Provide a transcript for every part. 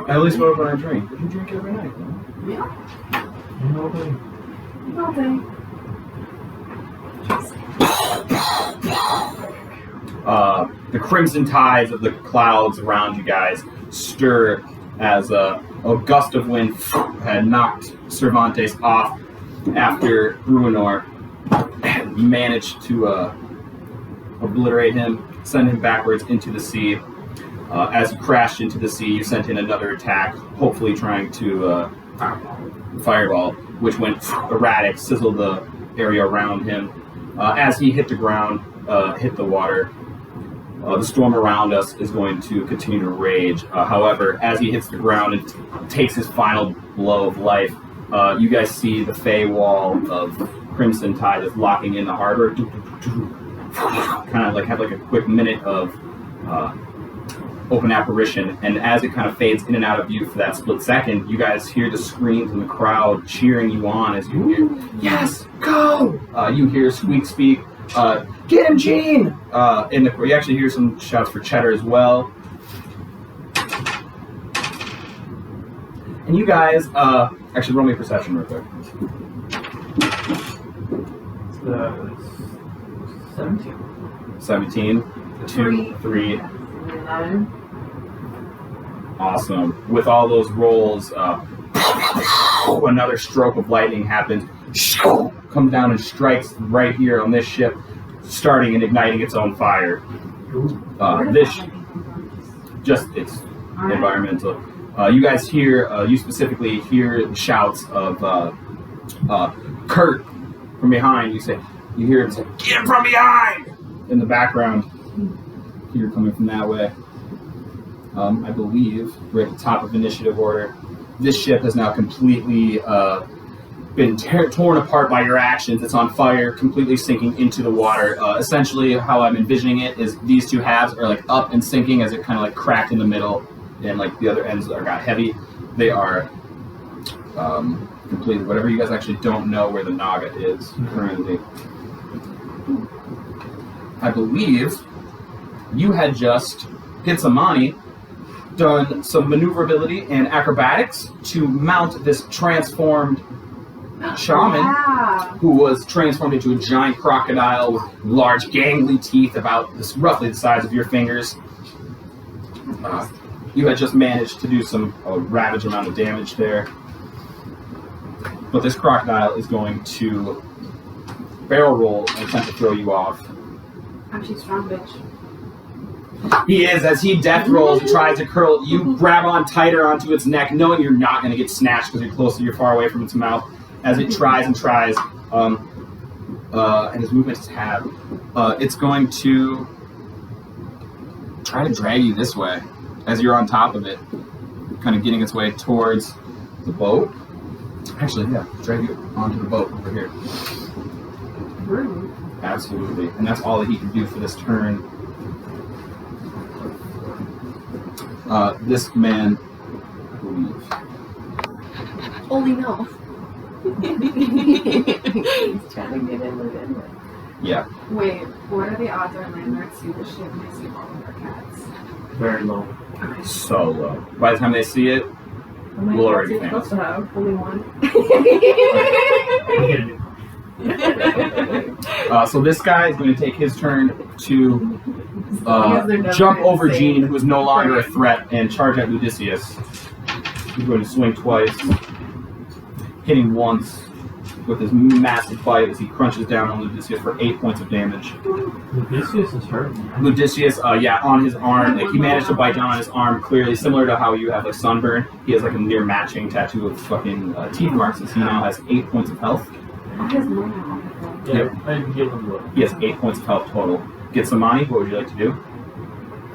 At least when I drink. You drink every night. Yeah. Nothing. The crimson tides of the clouds around you guys stir as a gust of wind had knocked Cervantes off after Bruenor managed to obliterate him, send him backwards into the sea. As he crashed into the sea, you sent in another attack, hopefully trying to fireball, which went erratic, sizzled the area around him. As he hit the ground, hit the water, the storm around us is going to continue to rage. However, as he hits the ground and takes his final blow of life, you guys see the Fey wall of Crimson Tide is locking in the harbor. Kind of like have like a quick minute of open apparition, and as it kind of fades in and out of view for that split second, you guys hear the screams in the crowd cheering you on as you hear, "Yes, go!" You hear Squeak speak, "Get him, Gene!" You actually hear some shouts for Cheddar as well. And you guys, actually roll me a perception real quick. 17. 17, 2, 3. 9. Awesome. With all those rolls, another stroke of lightning happens, comes down and strikes right here on this ship, starting and igniting its own fire. It's environmental. You guys hear, you specifically hear the shouts of Kurt from behind. You hear him say, "Get him from behind!" in the background. You're coming from that way. I believe we're at the top of initiative order. This ship has now completely been torn apart by your actions. It's on fire, completely sinking into the water. Essentially, how I'm envisioning it is these two halves are like up and sinking as it kind of like cracked in the middle, and like the other ends got heavy. They are completely, whatever you guys actually don't know where the Naga is currently. I believe you had just hit some money, done some maneuverability and acrobatics to mount this transformed shaman who was transformed into a giant crocodile with large gangly teeth about this, roughly the size of your fingers. You had just managed to do a ravage amount of damage there. But this crocodile is going to barrel roll and attempt to throw you off. Actually, strong bitch. He is, as he death rolls and tries to curl, you grab on tighter onto its neck, knowing you're not going to get snatched because you're closer, you're far away from its mouth. As it tries and tries, and his movement is halved, it's going to try to drag you this way as you're on top of it, kind of getting its way towards the boat. Actually, yeah, drag you onto the boat over here. Rude. Absolutely, and that's all that he can do for this turn. This man, I believe. Holy no. He's trying to get in with it. Yeah. Wait, what are the odds our landlords see the ship and they see all of our cats? Very low. So low. By the time they see it, we'll already be famous. Supposed to have only one. So this guy is going to take his turn to jump over Gene, who is no longer a threat, and charge at Ludicius. He's going to swing twice, hitting once with his massive bite as he crunches down on Ludicius for 8 points of damage. Ludicius is hurt. Ludicius, on his arm, like he managed to bite down on his arm, clearly similar to how you have like sunburn. He has like a near matching tattoo of fucking teeth marks, as he now has 8 points of health. Yeah, I'd give him a look. He has 8 points of health total. Get some money. What would you like to do?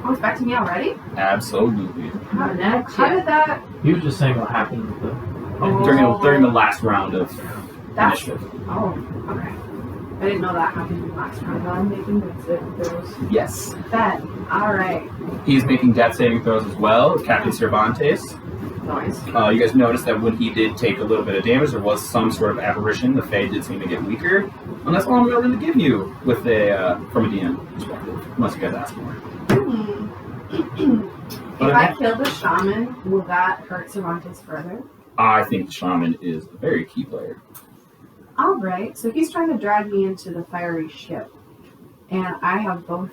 Oh, it's back to me already? Absolutely. How did that? He was just saying what happened with the... During the last round of initiative. Oh, okay. I didn't know that happened in the last round. I'm making those. Yes. Bet. Alright. He's making death saving throws as well as Captain Cervantes. Nice. You guys noticed that when he did take a little bit of damage, there was some sort of apparition. The Fae did seem to get weaker. And that's all I'm going to really give you with from a DM perspective, unless you guys ask more. But If I kill the shaman, will that hurt Cervantes further? I think Shaman is a very key player. Alright, so he's trying to drag me into the fiery ship. And I have both.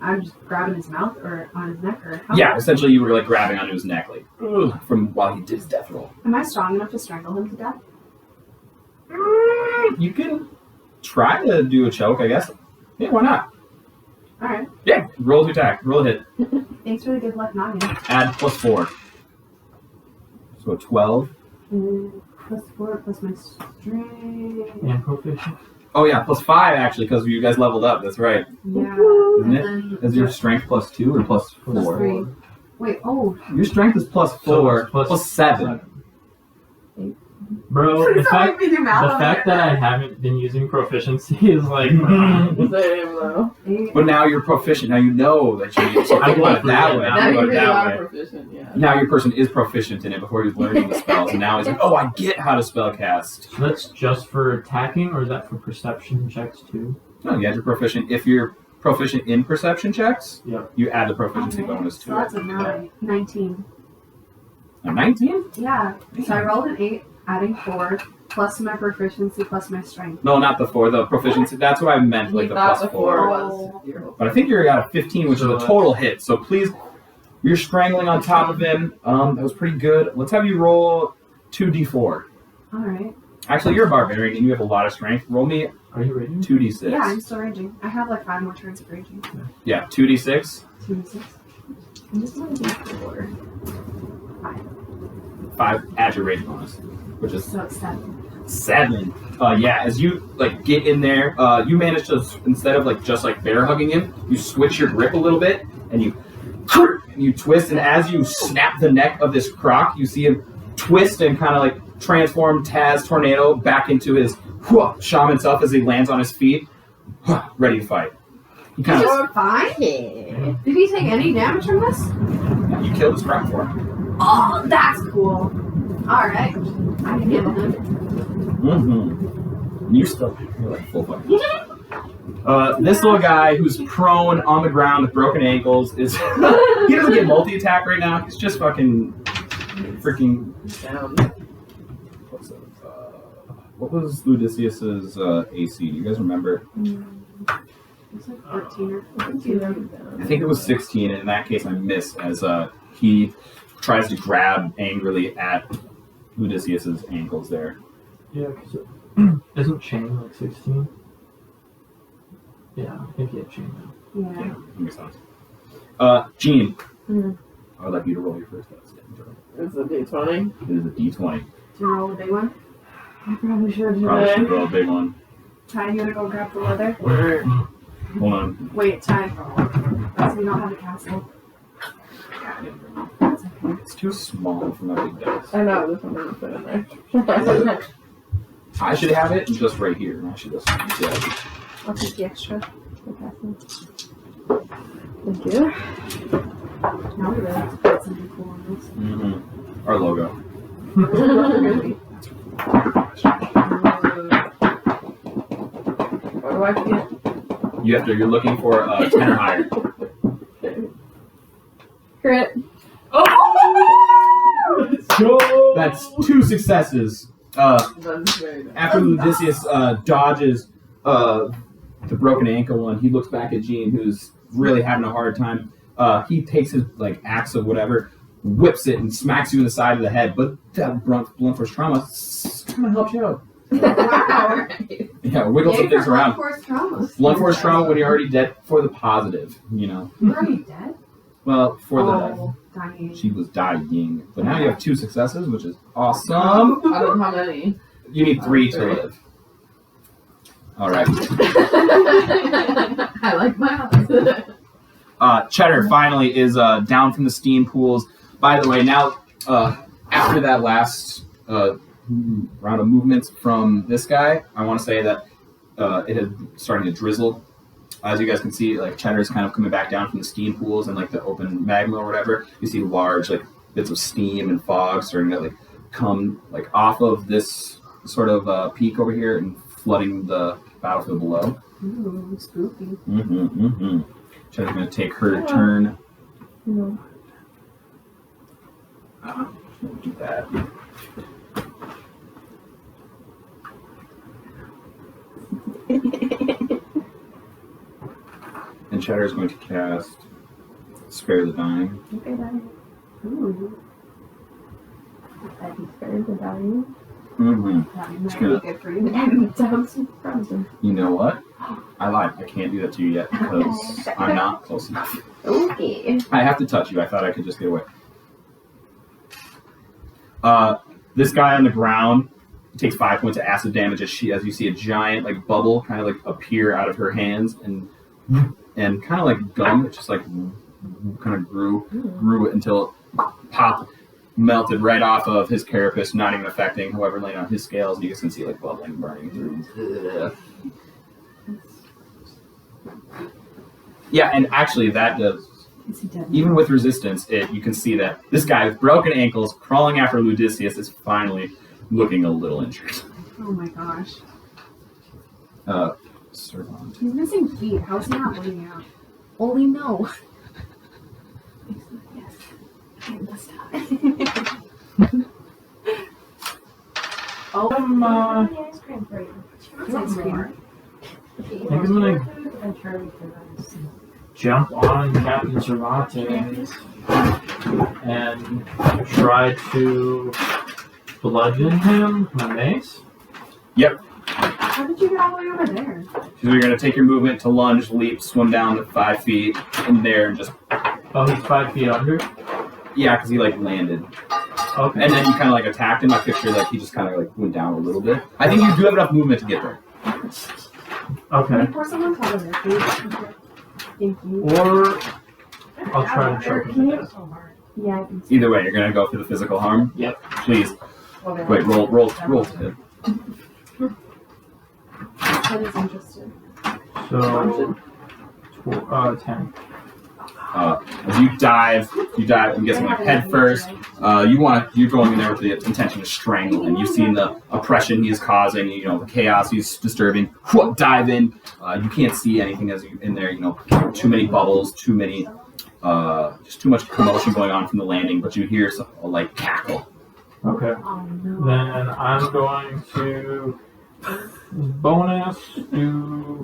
I'm just grabbing his mouth or on his neck or how? Yeah, essentially you were like grabbing onto his neck, like from while he did his death roll. Am I strong enough to strangle him to death? You can try to do a choke, I guess. Yeah, why not? Alright. Yeah, roll to attack. Roll a hit. Thanks for the good luck noggin. Add +4. So 12. +4 plus my strength. And proficient. Oh yeah, +5 actually, because you guys leveled up. That's right. Yeah. Isn't it? Then Is your strength +2 or +4? +3. Wait, oh. Your strength is +4, So it's +7. Bro, the Please don't fact, make me do math the over fact there. that I haven't been using proficiency is like, Same though. But now you're proficient. Now you know that you need to think about it that way. Now Now Think you about it really that are way. proficient, yeah. Now your person is proficient in it before he was learning the spells, and now he's like, oh, I get how to spellcast. so that's just for attacking, or is that for perception checks too? No, you guys are proficient. If you're proficient in perception checks, Yep. you add the proficiency bonus So to that's it. a 19. A 19? Yeah. So I rolled an 8, adding 4, plus my proficiency, plus my strength. No, not the 4. The proficiency. That's what I meant, like He the thought +4. the 4 Oh. was your But I think you're at a 15, which is a total hit. So please, you're strangling on top of him. That was pretty good. Let's have you roll 2d4. Alright. Actually, you're a barbarian and you have a lot of strength. Roll me Are you ready? 2d6. Yeah, I'm still raging. I have like 5 more turns of raging. Yeah, 2d6. 2 and 6. I'm just going to do 4. 5 add your rage bonus, which is So it's 7. 7. Yeah, as you like get in there, you manage to, instead of like just like bear hugging him, you switch your grip a little bit and you twist, and as you snap the neck of this croc, you see him twist and kind of like transform Taz Tornado back into his shaman self as he lands on his feet, ready to fight. You He's kind of just fine? Did he take any damage from this? you kill this croc for him. Oh, that's cool. Alright. I can handle him. Mm-hmm. You're like full fucking. This little guy who's prone on the ground with broken ankles is he doesn't get multi-attack right now. He's just freaking down. what was Ludicius's AC? Do you guys remember? It's like 14 or 15. I think it was 16, and in that case I miss as he tries to grab angrily at Ludicius's ankles there. Yeah, because isn't chain like 16? Yeah, I think he had chain now. Yeah. Yeah, that makes sense. Gene, Mm. I would like you to roll your first death saving throw. It's a D20. It is a D20. Do you roll the big one? I probably should Probably should today. roll a big one. Ty, you gotta go grab the leather. Where? Hold on. Wait, Ty. That's we don't have a castle. That's okay. It's too small for my big dice. I know, this one didn't fit in there. I should have it just right here. I should just yeah. I'll take the extra. Thank you. Now we really have to put something cool on this. Mm-hmm. Our logo. Really? What do I have to get? You're looking for 10 or higher. Crit. Let's go! That's 2 successes. That's very nice. After Odysseus dodges the broken ankle one, he looks back at Gene, who's really having a hard time. He takes his like axe or whatever, whips it, and smacks you in the side of the head. But that blunt force trauma kind of helps you out. Wow. Yeah, wiggle some things around. Blunt force trauma. Blunt force trauma when you're already dead for the positive, you know. You're already dead? Well, for Dying. she was dying. But now you have 2 successes, which is awesome. I don't know how many. You need 3 to live. All right. I like my odds. Cheddar finally is down from the steam pools. By the way, now after that last round of movements from this guy, I want to say that it is starting to drizzle. As you guys can see, like Cheddar is kind of coming back down from the steam pools and like the open magma or whatever. You see large like bits of steam and fog starting to like come like off of this sort of peak over here and flooding the battlefield below. Ooh, spooky. Cheddar's going to take her turn. Do that. And Shatter is going to cast Spare the Dying. Okay, dying. Ooh. That he spared the dying. Mm-hmm. That It's might good. be good for you. That sounds frozen. You know what? I lied. I can't do that to you yet because I'm not close enough. Okay. I have to touch you. I thought I could just get away. This guy on the ground takes 5 points of acid damage as you see a giant like bubble kind of like appear out of her hands and kind of like gum. It just like kind of grew until it popped, melted right off of his carapace, not even affecting. However, laying on his scales, you guys can see like bubbling, burning through. Yeah, and actually that does. Is he dead? Even with resistance, you can see that this guy with broken ankles crawling after Ludicius is finally looking a little injured. Oh my gosh. Cervantes. He's missing feet. How is he not bleeding out? Only no. Yes. I must die. Oh, Ice cream for you. ice cream. I think I'm gonna jump on Captain Cervantes and try to bludgeon him with my mace. Yep. How did you get all the way over there? So you're going to take your movement to lunge, leap, swim down to 5 feet in there and just... Oh, he's 5 feet under? Yeah, because he like landed. Okay. And then you kind of like attacked him. I picture like he just kind of like went down a little bit. I think you do have enough movement to get there. Can Okay. you pour some on top of their food? Thank you. Or I'll try to choke him to death. Yeah, I can see. Either way, you're going to go for the physical harm. Yep. Please. Wait, roll to hit. That is interesting. So, 10. As you dive, I'm guessing like head first. You're going in there with the intention to strangle him. You've seen the oppression he's causing, the chaos he's disturbing. Dive in. You can't see anything as you in there. Too many bubbles, just too much commotion going on from the landing. But you hear some like cackle. Okay. Oh no. Then I'm going to bonus do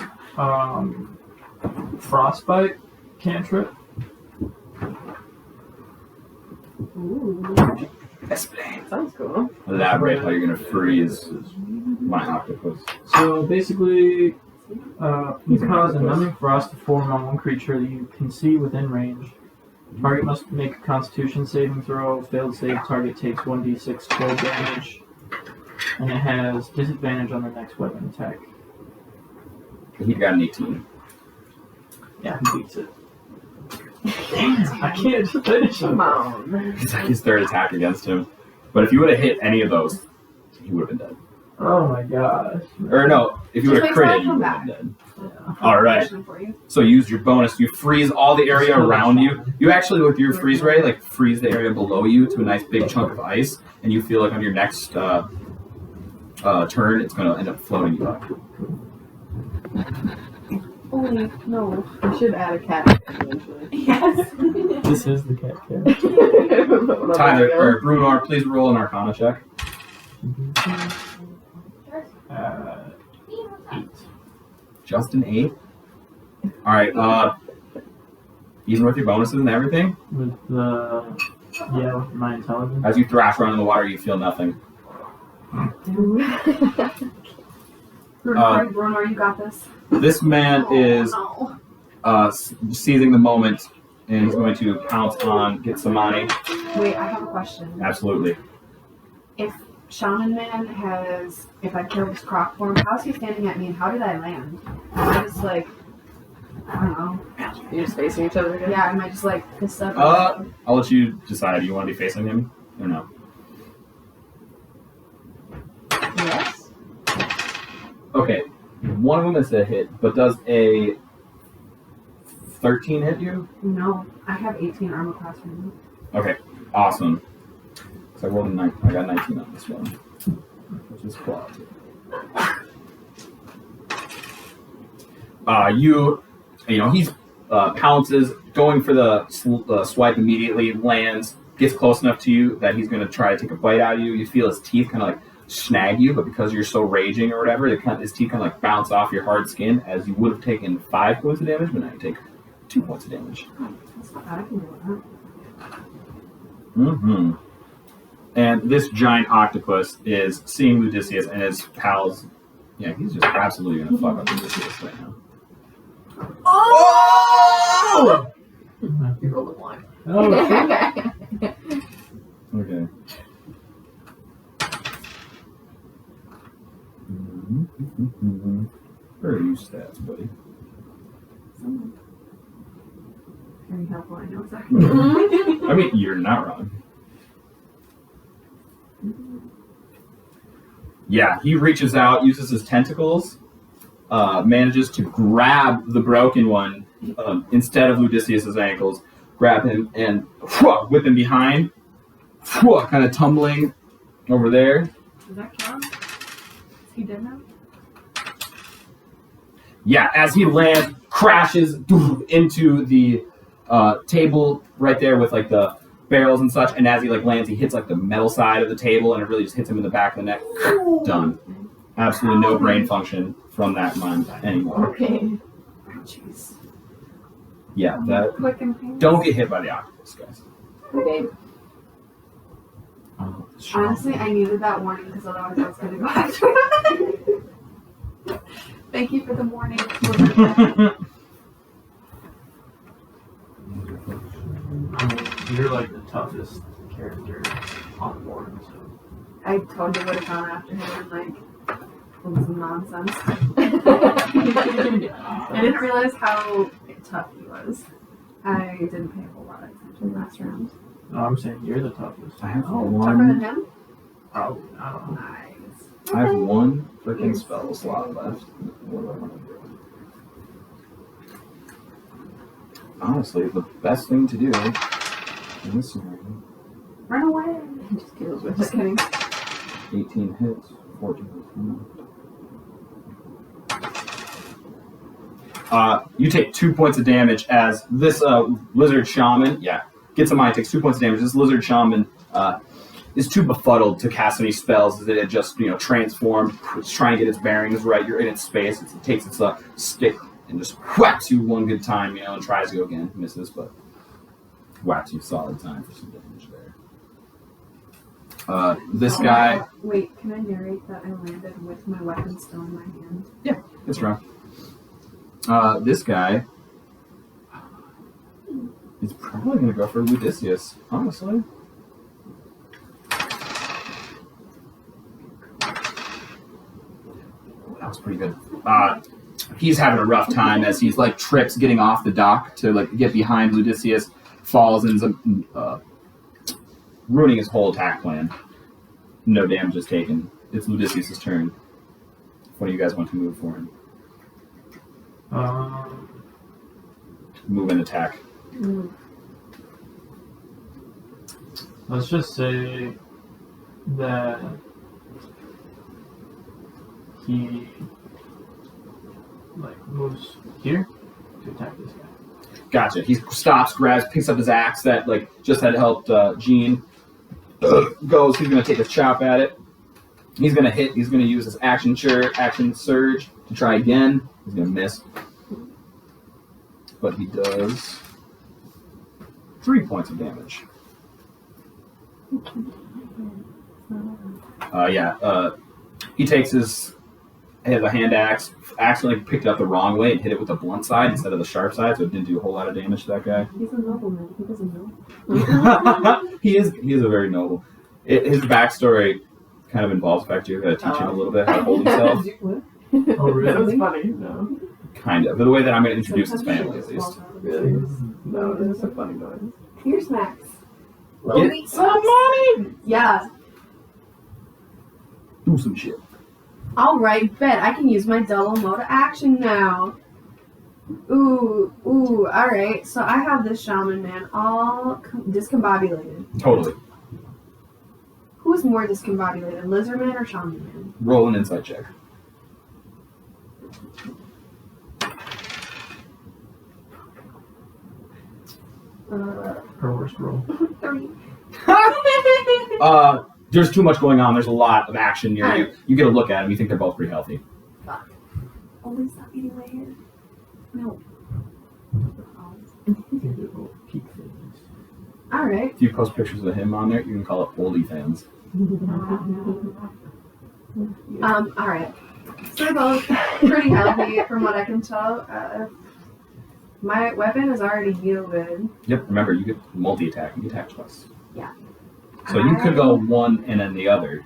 frostbite cantrip. Ooh. Explain. Sounds cool. Elaborate how you're going to freeze my octopus. So basically, you cause a numbing frost to form on one creature that you can see within range. Target must make a Constitution saving throw. Failed save, target takes 1d6 cold damage, and it has disadvantage on the next weapon attack. He got an 18. Yeah, he beats it. Damn, I can't just finish him. Come on. It's like his third attack against him. But if you would have hit any of those, he would have been dead. Oh my gosh. Or no, if you would have Just wait till I critted, you come would have back. been dead. Yeah. All right. Question for you. So use your bonus. You freeze all the area around you. You actually, with your freeze ray, like freeze the area below you to a nice big chunk of ice, and you feel like on your next turn, it's going to end up floating you up. Only no. We should add a cat eventually. Yes. This is the cat cat. Tyler or Bruno, please roll an Arcana check. 8. Just an 8. All right. Even with your bonuses and everything, With with my intelligence. as you thrash around in the water, you feel nothing. Bruno, you got this. This man is No. seizing the moment, and he's going to pounce on Gitsamani. Wait, I have a question. Absolutely. If Shaman Man if I killed his croc form, how's he standing at me and how did I land? Am I just like, I don't know. You're just facing each other again? Yeah, am I just like pissed up? I'll let you decide. Do you want to be facing him or no? Yes. Okay. One of them is a hit, but does a 13 hit you? No, I have 18 armor class right now. Okay. Awesome. So I rolled a 9. I got 19 on this one, which is quality. He's pounces, going for the swipe immediately, lands, gets close enough to you that he's going to try to take a bite out of you. You feel his teeth kind of like snag you, but because you're so raging or whatever, his teeth kind of like bounce off your hard skin as you would have taken 5 points of damage, but now you take 2 points of damage. That's not bad. I can do that. Mm-hmm. And this giant octopus is seeing Odysseus and his pals. Yeah, he's just absolutely going to fuck up Odysseus right now. Oh! You rolled a 1. Oh, shit. Okay. Where are you stats, buddy? Very helpful. I know exactly. I mean, you're not wrong. Yeah, he reaches out, uses his tentacles, manages to grab the broken one instead of Odysseus' ankles, grab him and whip him behind, kind of tumbling over there. Does that count? Is he dead now? Yeah, as he lands, crashes into the table right there with like the barrels and such, and as he like lands, he hits like the metal side of the table, and it really just hits him in the back of the neck. Done. Absolutely no brain function from that mind anymore. Okay. Jeez. Yeah, that. Quick and painless. Don't get hit by the octopus, guys. Okay. Oh, Honestly, I needed that warning because otherwise I was going to go after it. Thank you for the warning. You're like the toughest character on board. So. I totally would have gone after him and like pulled some nonsense. I didn't realize how tough he was. I didn't pay a whole lot of attention last round. No, I'm saying you're the toughest. I have Tougher than one. him? Probably. I don't know. Nice. I have one freaking spell slot left. What do I want to do? Honestly, the best thing to do in this scenario. Run away. Just kills with Just it. kidding. 18 hits, 14 hits. You take 2 points of damage as this lizard shaman, gets a mind, takes 2 points of damage. This lizard shaman is too befuddled to cast any spells as it had just, transformed. It's trying to get its bearings right. You're in its space. It takes its stick and just whacks you one good time, and tries to go again. Misses, but whacks you solid time for some damage there. This guy... Wait, can I narrate that I landed with my weapon still in my hand? Yeah, it's wrong. This guy is probably going to go for Odysseus, honestly. That was pretty good. He's having a rough time as he's like trips getting off the dock to like get behind Odysseus, falls and ruining his whole attack plan. No damage is taken. It's Odysseus' turn. What do you guys want to move for him? Move and attack. Let's just say that he moves here to attack this guy. Gotcha. He stops, grabs, picks up his axe that just had helped Gene. Goes. He's going to take a chop at it. He's going to hit. He's going to use his action surge to try again. He's going to miss. But he does 3 points of damage. He takes his hand axe, accidentally picked it up the wrong way and hit it with the blunt side instead of the sharp side, so it didn't do a whole lot of damage to that guy. He's a nobleman. He doesn't know. He is a very noble. His backstory kind of involves the fact you're going to teach him a little bit how to hold himself. What? Oh, really? That was funny. No. Kind of. But the way that I'm going to introduce his family, at least. Really? No, it was a funny noise. Here's Max. Get some money! Yeah. Do some shit. Alright, bet. I can use my double mode of action now. Ooh, alright. So I have this shaman man all discombobulated. Totally. Who's more discombobulated, lizard man or shaman man? Roll an insight check. Her worst roll. 30. There's too much going on. There's a lot of action near you. You get a look at them. You think they're both pretty healthy. Fuck. Only stop eating my hair. No. Peak things. Alright. If you post pictures of him on there, you can call it oldie fans. Alright. So they're both pretty healthy from what I can tell. My weapon is already yielded. Yep, remember, you get multi-attack. You can attack twice. Yeah. So you could go one and then the other.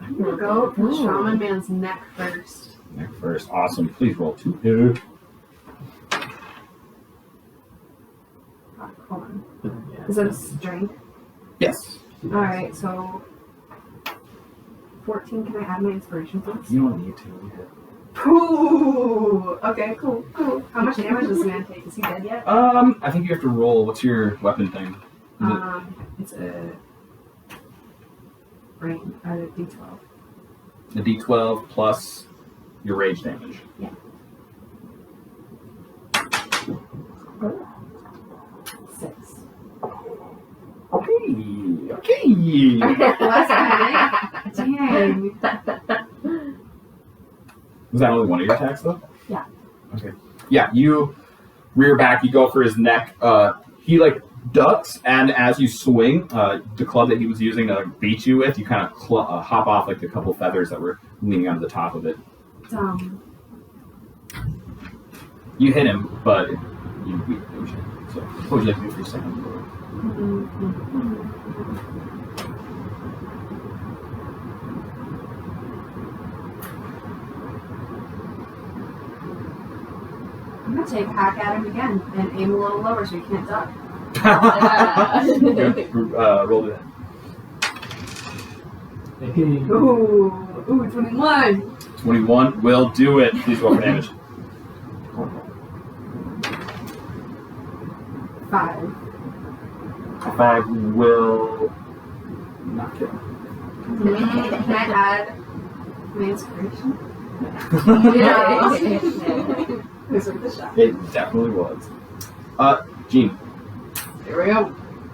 I'm gonna go for the Shaman Man's neck first. Neck first. Awesome. Please roll 2 here. Hold on. Is that a strength? Yes. Alright, so 14. Can I add my inspiration points? You don't need to. Ooh! Okay, cool. How much damage does this man take? Is he dead yet? I think you have to roll. What's your weapon thing? It's a brain, a D12. The D12 plus your rage damage. Yeah. 6. Okay. Last time. Dang. Was that only one of your attacks, though? Yeah. Okay. Yeah, you rear back, you go for his neck. He, ducks, and as you swing, the club that he was using to beat you with, you kind of hop off, a couple feathers that were leaning onto the top of it. Dumb. You hit him, but you beat him. So, what would you like to do for your second roll? I'm gonna take a hack at him again and aim a little lower so he can't duck. Roll it. Ooh, 21. 21 will do it. Please roll for damage. 5. 5 will not kill. Can I add my inspiration? Who's with the shot? It definitely was. Gene, Here we go.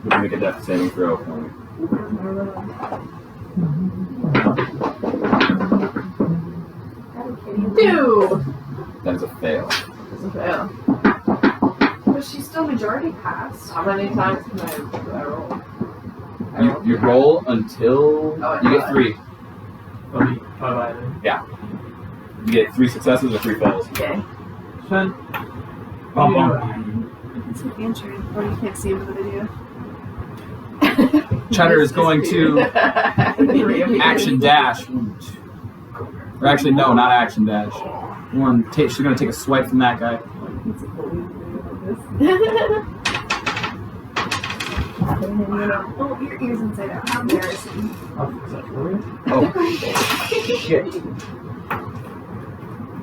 you can make a death saving throw for me. 2. That is a fail. It's a fail. But she's still majority passed. How many times can I roll? You roll until you get 3. You get 3 successes or 3 fails. Okay. Sven, Bum, bum. It's an answer, or you can't see him in the video. Cheddar is going to action dash. Or actually, no, not action dash. She's going to take a swipe from that guy. Oh, your ears inside out. How embarrassing. Oh, shit.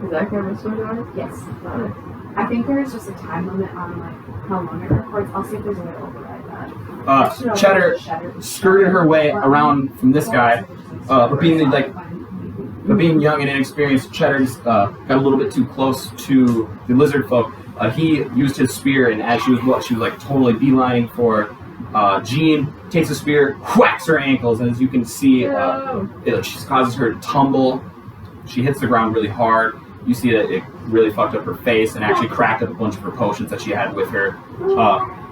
Is that camera still going? Yes. I think there is just a time limit on how long it records. I'll see if there's a way to override that. Cheddar skirted her way around from this guy, but being young and inexperienced, Cheddar got a little bit too close to the lizard folk. He used his spear, and as she was totally beelining for Jean, takes a spear, whacks her ankles, and as you can see, it causes her to tumble. She hits the ground really hard. You see that it really fucked up her face and actually cracked up a bunch of her potions that she had with her.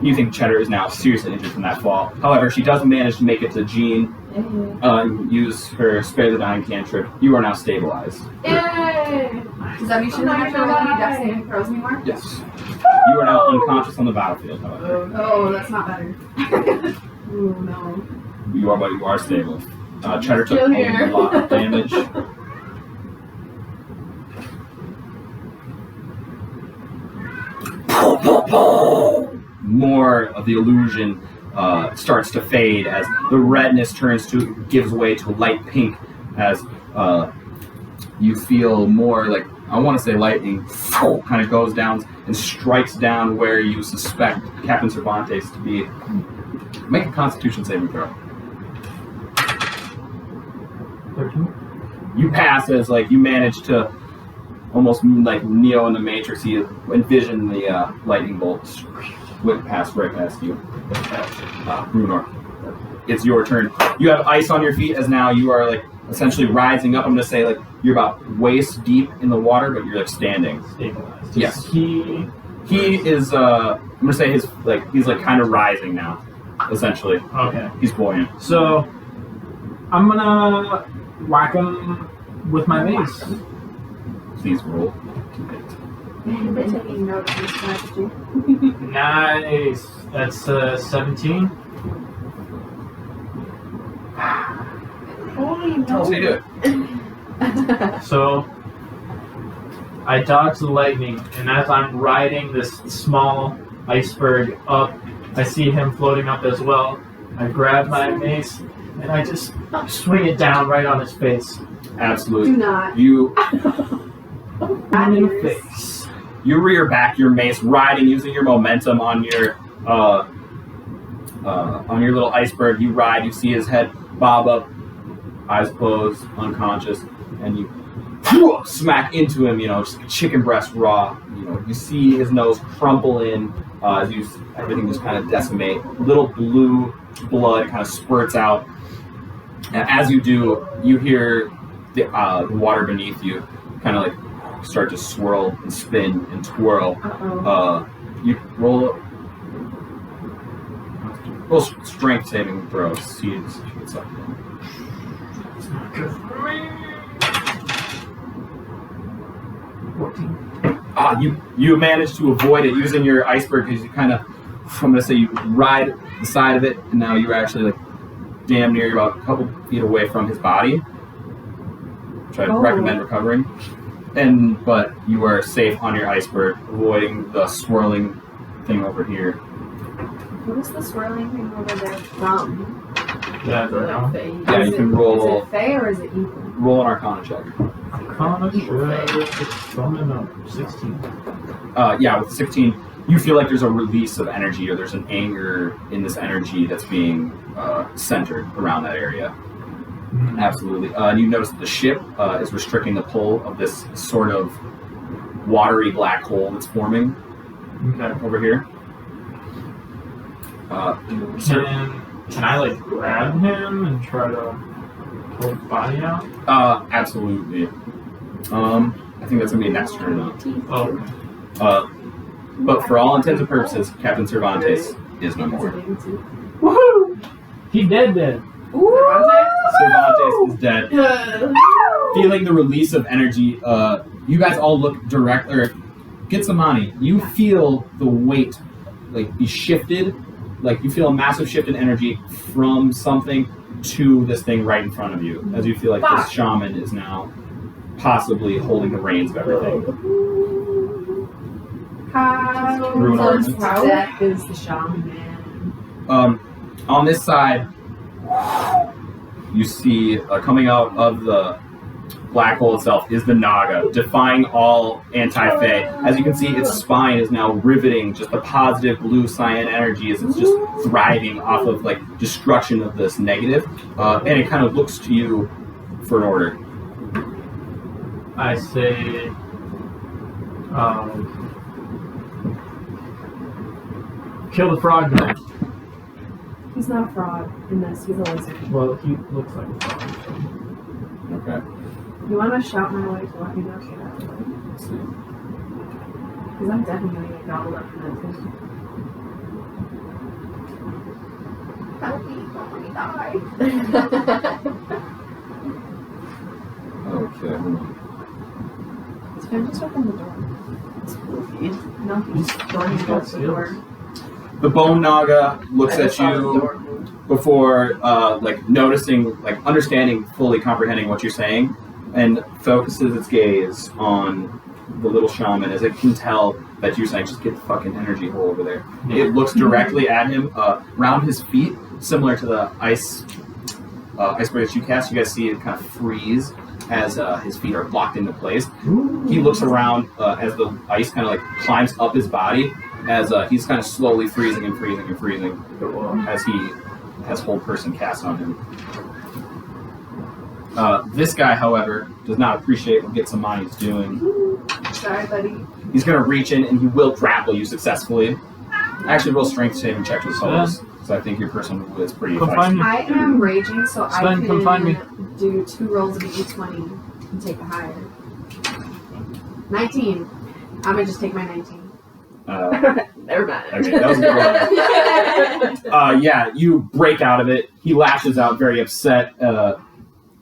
You think Cheddar is now seriously injured from that fall. However, she does manage to make it to Jean, use her Spare the Dying cantrip. You are now stabilized. Yay! Does that mean she doesn't have to roll any death saving throws anymore? Yes. You are now unconscious on the battlefield, however. Oh, that's not better. Ooh, no. But you are stable. Cheddar took a lot of damage. More of the illusion starts to fade as the redness gives way to light pink as you feel more I want to say lightning kind of goes down and strikes down where you suspect Captain Cervantes to be. Make a Constitution saving throw. 13. You pass as you manage to almost like Neo in the Matrix. You envision the lightning bolts whip past right past you. Brunor. it's your turn. You have ice on your feet as now you are like essentially rising up. I'm gonna say like you're about waist deep in the water, but you're like standing. Stabilized. Yes. He is. I'm gonna say he's like kind of rising now. Essentially, okay. he's buoyant. So I'm gonna whack him with my mace. Please roll. They're taking note of this strategy. Nice. That's 17. Holy no. How do you do it? So I dodge the lightning, and as I'm riding this small iceberg up, I see him floating up as well. I grab my mace, and I just swing it down right on his face. Absolutely. Do not. You In the face. you rear back your mace, riding using your momentum on your little iceberg. You ride. You see his head bob up, eyes closed, unconscious, and you smack into him. You know, just chicken breast raw. You know, you see his nose crumple in as everything just kind of decimate. Little blue blood kind of spurts out. And as you do, you hear the water beneath you kind of like start to swirl and spin and twirl. You roll strength saving throws. See if you get something. It's not good for me. 14. You managed to avoid it using your iceberg because you kind of, I'm gonna say you ride the side of it, and now you're actually like damn near about a couple feet away from his body, which I'd recommend recovering. But you are safe on your iceberg, avoiding the swirling thing over here. What is the swirling thing over there from? Yeah, I don't know. Yeah, you can roll. Is it Fae or is it evil? Roll an Arcana check. Arcana check. Coming up. 16. Yeah, with 16, you feel like there's a release of energy, or there's an anger in this energy that's being centered around that area. Absolutely. And you notice that the ship is restricting the pull of this sort of watery black hole that's forming over here. Can I like grab him and try to pull his body out? Absolutely. I think that's gonna be next turn though. Oh. But for all intents and purposes, Captain Cervantes is no more. Woohoo! He dead. Cervantes is dead. Feeling the release of energy, you guys all look Getsamani, you feel the weight like be shifted, like you feel a massive shift in energy from something to this thing right in front of you, as you feel like this shaman is now possibly holding the reins of everything. How close to death is the shaman man? On this side, you see coming out of the black hole itself is the Naga, defying all anti-Fae. As you can see, its spine is now riveting just the positive blue cyan energy as it's just thriving off of like destruction of this negative, and it kind of looks to you for an order. I say, kill the frog guy. He's not a frog in this, he's a lizard. Well, he looks like a frog. Okay. You want to shout my way to let me know if you're out of the way? Let's see. Because I'm definitely going to get gobbled up in that fish. Help me, somebody die. Okay. It's fine, just open the door. No, he's going to got the door. The Bone Naga looks at you before, like noticing, like understanding, fully comprehending what you're saying, and focuses its gaze on the little shaman as it can tell that you're saying, just get the fucking energy hole over there. It looks directly at him, around his feet, similar to the iceberg that you cast. You guys see it kind of freeze as his feet are locked into place. He looks around as the ice kind of like climbs up his body, as he's kind of slowly freezing and freezing and freezing as he has whole person cast on him. This guy, however, does not appreciate what Getsamani's doing. Sorry, buddy. He's going to reach in and he will grapple you successfully. Actually, roll strength saving check with opponents. I think your person is pretty Confine feisty. me. I am raging, so Sven, I come find me. can do 2 rolls of a d20 and take a higher. 19. I'm gonna just take my 19. Never mind. Okay, that was a good one. Yeah, you break out of it. He lashes out, very upset.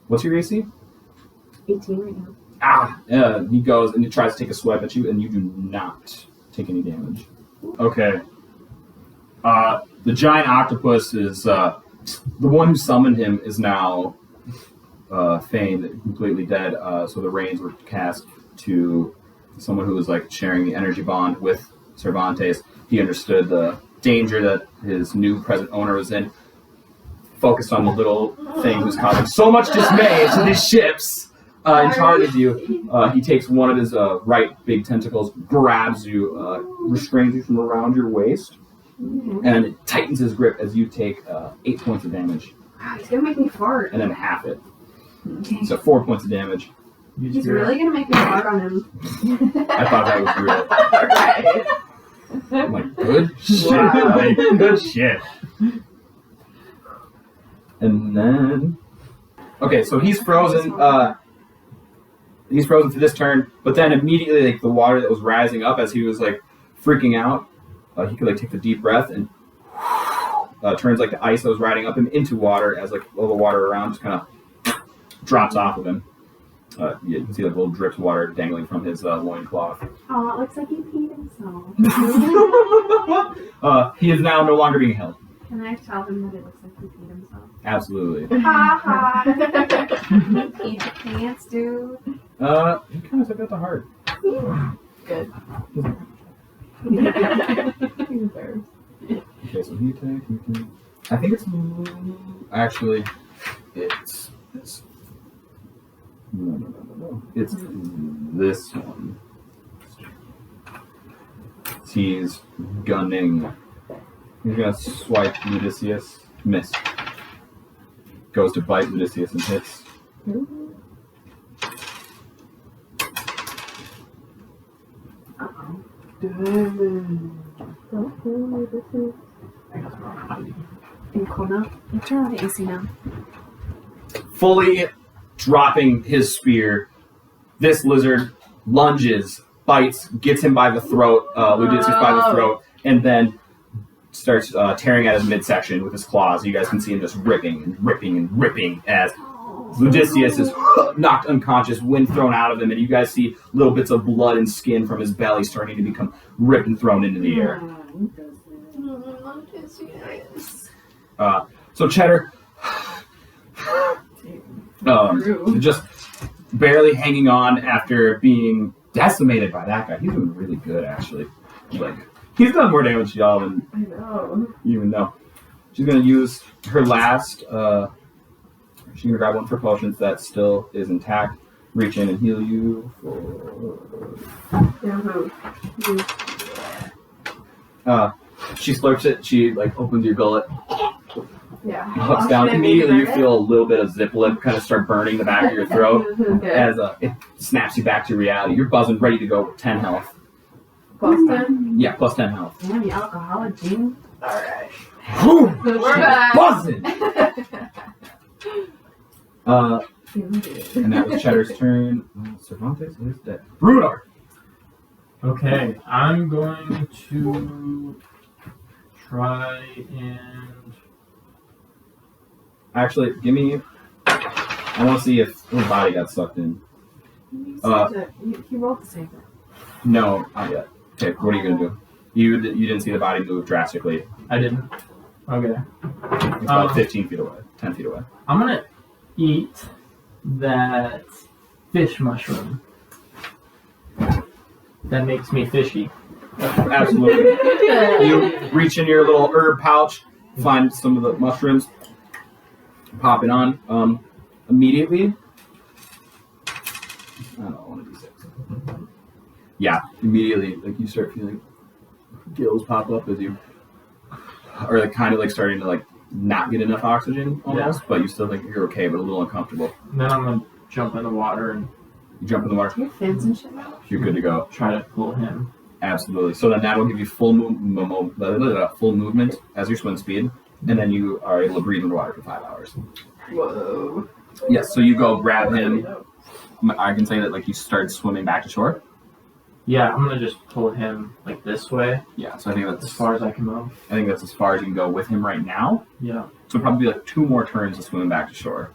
What's your AC? 18 right now. He goes and he tries to take a swipe at you, and you do not take any damage. Okay. The giant octopus is the one who summoned him is now feigned completely dead. So the reins were cast to someone who was like sharing the energy bond with Cervantes. He understood the danger that his new present owner was in. Focused on the little thing who's causing so much dismay to these ships. And charges you. He takes one of his right big tentacles, grabs you, restrains you from around your waist, and it tightens his grip as you take 8 points of damage, Wow, he's gonna make me fart. and then half it. So 4 points of damage. Use He's your- really gonna make me fart on him. I thought that was real. Alright. I'm like, good shit. Wow. Like, good shit. And then, okay, so he's frozen. He's frozen for this turn, but then immediately, like the water that was rising up as he was like freaking out, he could like take the deep breath and turns like the ice that was riding up him into water as like all the water around just kind of drops off of him. You can see like little drips of water dangling from his loincloth. Oh, it looks like he peed himself. He is now no longer being held. Can I tell him that it looks like he peed himself? Absolutely. Ha ha! He peed the pants, dude. He kind of took that to heart. Good. Okay, so he takes. I think it's actually it's this. No. It's this one. He's gunning. He's gonna swipe Odysseus. Miss. Goes to bite Odysseus and hits. Uh-oh. You cold now? You turn on the AC now. Fully dropping his spear, this lizard lunges, bites, gets him by the throat, Odysseus by the throat, and then starts tearing at his midsection with his claws. You guys can see him just ripping and ripping and ripping as Odysseus is knocked unconscious, wind thrown out of him, and you guys see little bits of blood and skin from his belly starting to become ripped and thrown into the air. So Cheddar, just barely hanging on after being decimated by that guy. He's doing really good, actually. Like, he's done more damage to y'all than I know. you even know. She's gonna use her last. She's gonna grab one for potions that still is intact. Reach in and heal you for. She slurps it. She like opens your gullet, Yeah. hooks down. Immediately, you feel a little bit of zip lip kind of start burning the back of your throat as it snaps you back to reality. You're buzzing, ready to go with 10 health. Boston. Yeah, plus 10 health. Damn, you alcoholic, dude. Alright. Boom! We're back. Buzzing. And that was Cheddar's turn. Cervantes is dead. Brunor. Okay, I'm going to try and Actually, give me. I want to see if his body got sucked in. He rolled the save. No, not yet. Okay, what are you gonna do? You didn't see the body move drastically. I didn't. Okay, It's about 15 feet away, 10 feet away. I'm gonna eat that fish mushroom. That makes me fishy. Absolutely. You reach in your little herb pouch, find some of the mushrooms, pop it on. Immediately. I don't know, 1d6. Yeah, immediately, like you start feeling gills pop up as you are like kind of like starting to like not get enough oxygen almost, but you still think you're okay, but a little uncomfortable. And then I'm gonna jump in the water and You jump in the water, Do you have fins and shit now? you're good to go. try to pull him. Absolutely. So then that will give you full movement as your swim speed. and then you are able to breathe underwater for 5 hours. Whoa. Yes, so you go grab him. I can say that like you start swimming back to shore. Yeah, I'm gonna just pull him like this way Yeah, so I think that's as far as I can move. I think that's as far as you can go with him right now. Yeah. So it'll probably be like 2 more turns of swimming back to shore.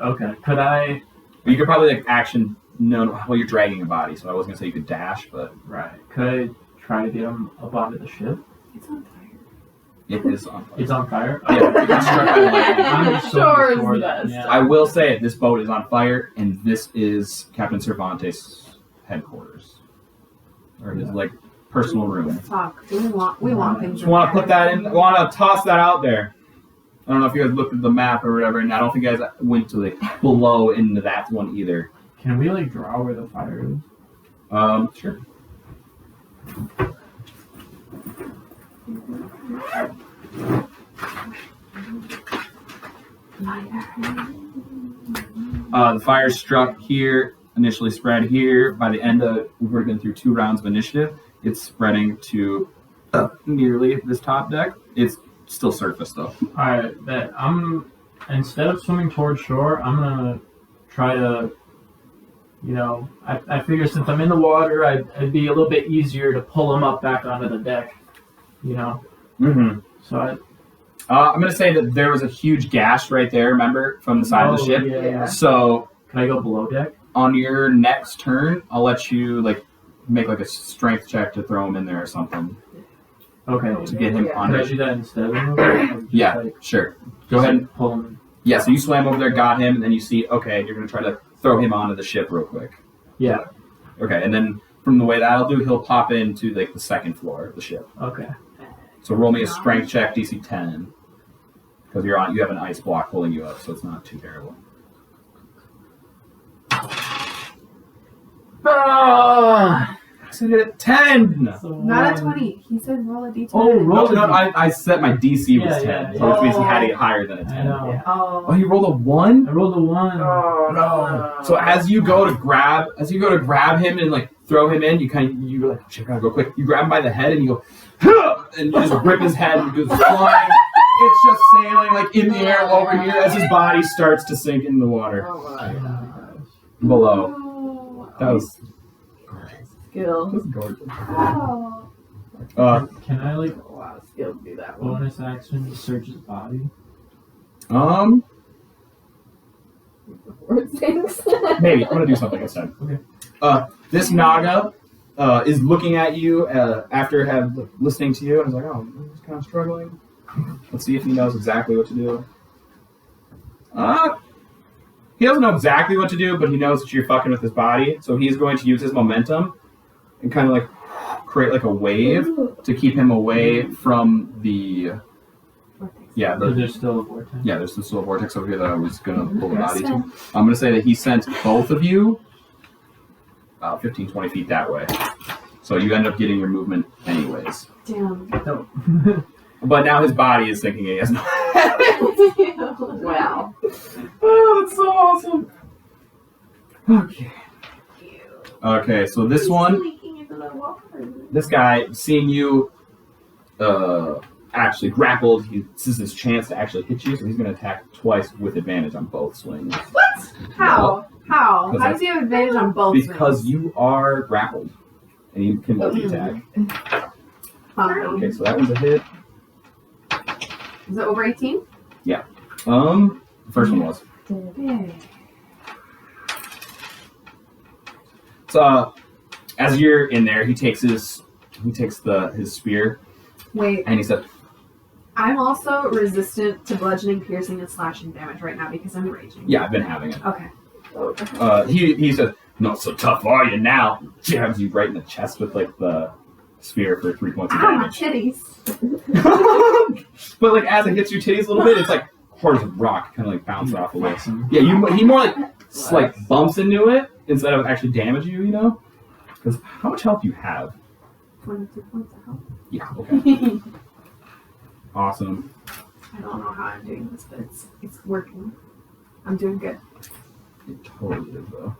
Okay. Could I? But you could probably like action. No, well, you're dragging a body, so I was gonna say you could dash, but Right. Could I try to get him up onto the ship? It's on fire. it is on fire. It's on fire. Yeah, it got struck by lightning. I'm just so Sure is sure the that. best. Yeah. I will say this boat is on fire, and this is Captain Cervantes' headquarters, or his like personal room. Fuck. We want things. Just want to put that in. Want to toss that out there. I don't know if you guys looked at the map or whatever, and I don't think you guys went to like below into that one either. Can we like draw where the fire is? Sure. The fire struck here, initially spread here. By the end of, we've already been through 2 rounds of initiative. It's spreading to nearly this top deck. It's still surface though. Alright, bet. Instead of swimming towards shore, I'm gonna try to, I figure since I'm in the water, it'd be a little bit easier to pull him up back onto the deck, Mm-hmm. So I'm going to say that there was a huge gash right there, remember, from the side of the ship. Yeah. So Can I go below deck? on your next turn, I'll let you like make like a strength check to throw him in there or something Okay. to get him Yeah. Can under. I do that instead of moving? Yeah, sure. Go ahead. And, Pull him. yeah, so you swam over there, got him, and then you see, okay, you're going to try to throw him onto the ship real quick. Yeah. Okay, and then from the way that'll do, he'll pop into like the second floor of the ship. Okay. So roll me a strength check, DC 10, because you have an ice block holding you up, so it's not too terrible. Ah! I said it at 10. Not a 20. He said roll a d20. Oh, roll No, the I set my DC was 10, Yeah. so which means he had to get higher than a 10. I know. Oh. Oh, he rolled a 1? I rolled a 1. Oh, No. So as you go to grab him and like throw him in, you're like, oh, shit, gotta go quick. You grab him by the head and you go, "Huh!" and you just rip his head and he goes flying. It's just sailing like in the air over here as his body starts to sink in the water Oh my gosh. below. Oh. That was Skill. gorgeous. Oh. Can I like A lot of skill to do that one. bonus action to search his body? Before it sinks. Maybe I'm gonna do something instead. Okay. This Naga is looking at you after listening to you, and is like, "Oh, he's kind of struggling. Let's see if he knows exactly what to do." He doesn't know exactly what to do, but he knows that you're fucking with his body, so he's going to use his momentum and kind of like create like a wave to keep him away from the. Yeah, There's still a vortex. yeah, there's this little vortex over here that I was gonna pull the body to. I'm gonna say that he sent both of you about 15, 20 feet that way. So you end up getting your movement anyways. Damn. No. But now his body is thinking he has no. Wow. Oh, that's so awesome. Okay. Okay, so this one, this guy, seeing you actually grappled, this is his chance to actually hit you, so he's going to attack twice with advantage on both swings. What? How? How? Because How does he have advantage on both Because swings? you are grappled, and you can multi-attack. Okay, so that one's a hit. Is it over 18? The first one was. Yay. So, as you're in there, he takes his spear, Wait, and he said, I'm also resistant to bludgeoning, piercing, and slashing damage right now because I'm raging. "Yeah, I've been having it." Okay. He says, "Not so tough are you now?" Jabs you right in the chest with like the spear for 3 points of Ow, my damage. titties. But like as it hits your titties a little bit, it's like hard as a rock, kind of like bounce off away. Awesome. Yeah, he more like bumps into it instead of actually damage you. You know, because how much health do you have? 22 points of health. Yeah. Okay. Awesome. I don't know how I'm doing this, but it's working. I'm doing good. It totally is though.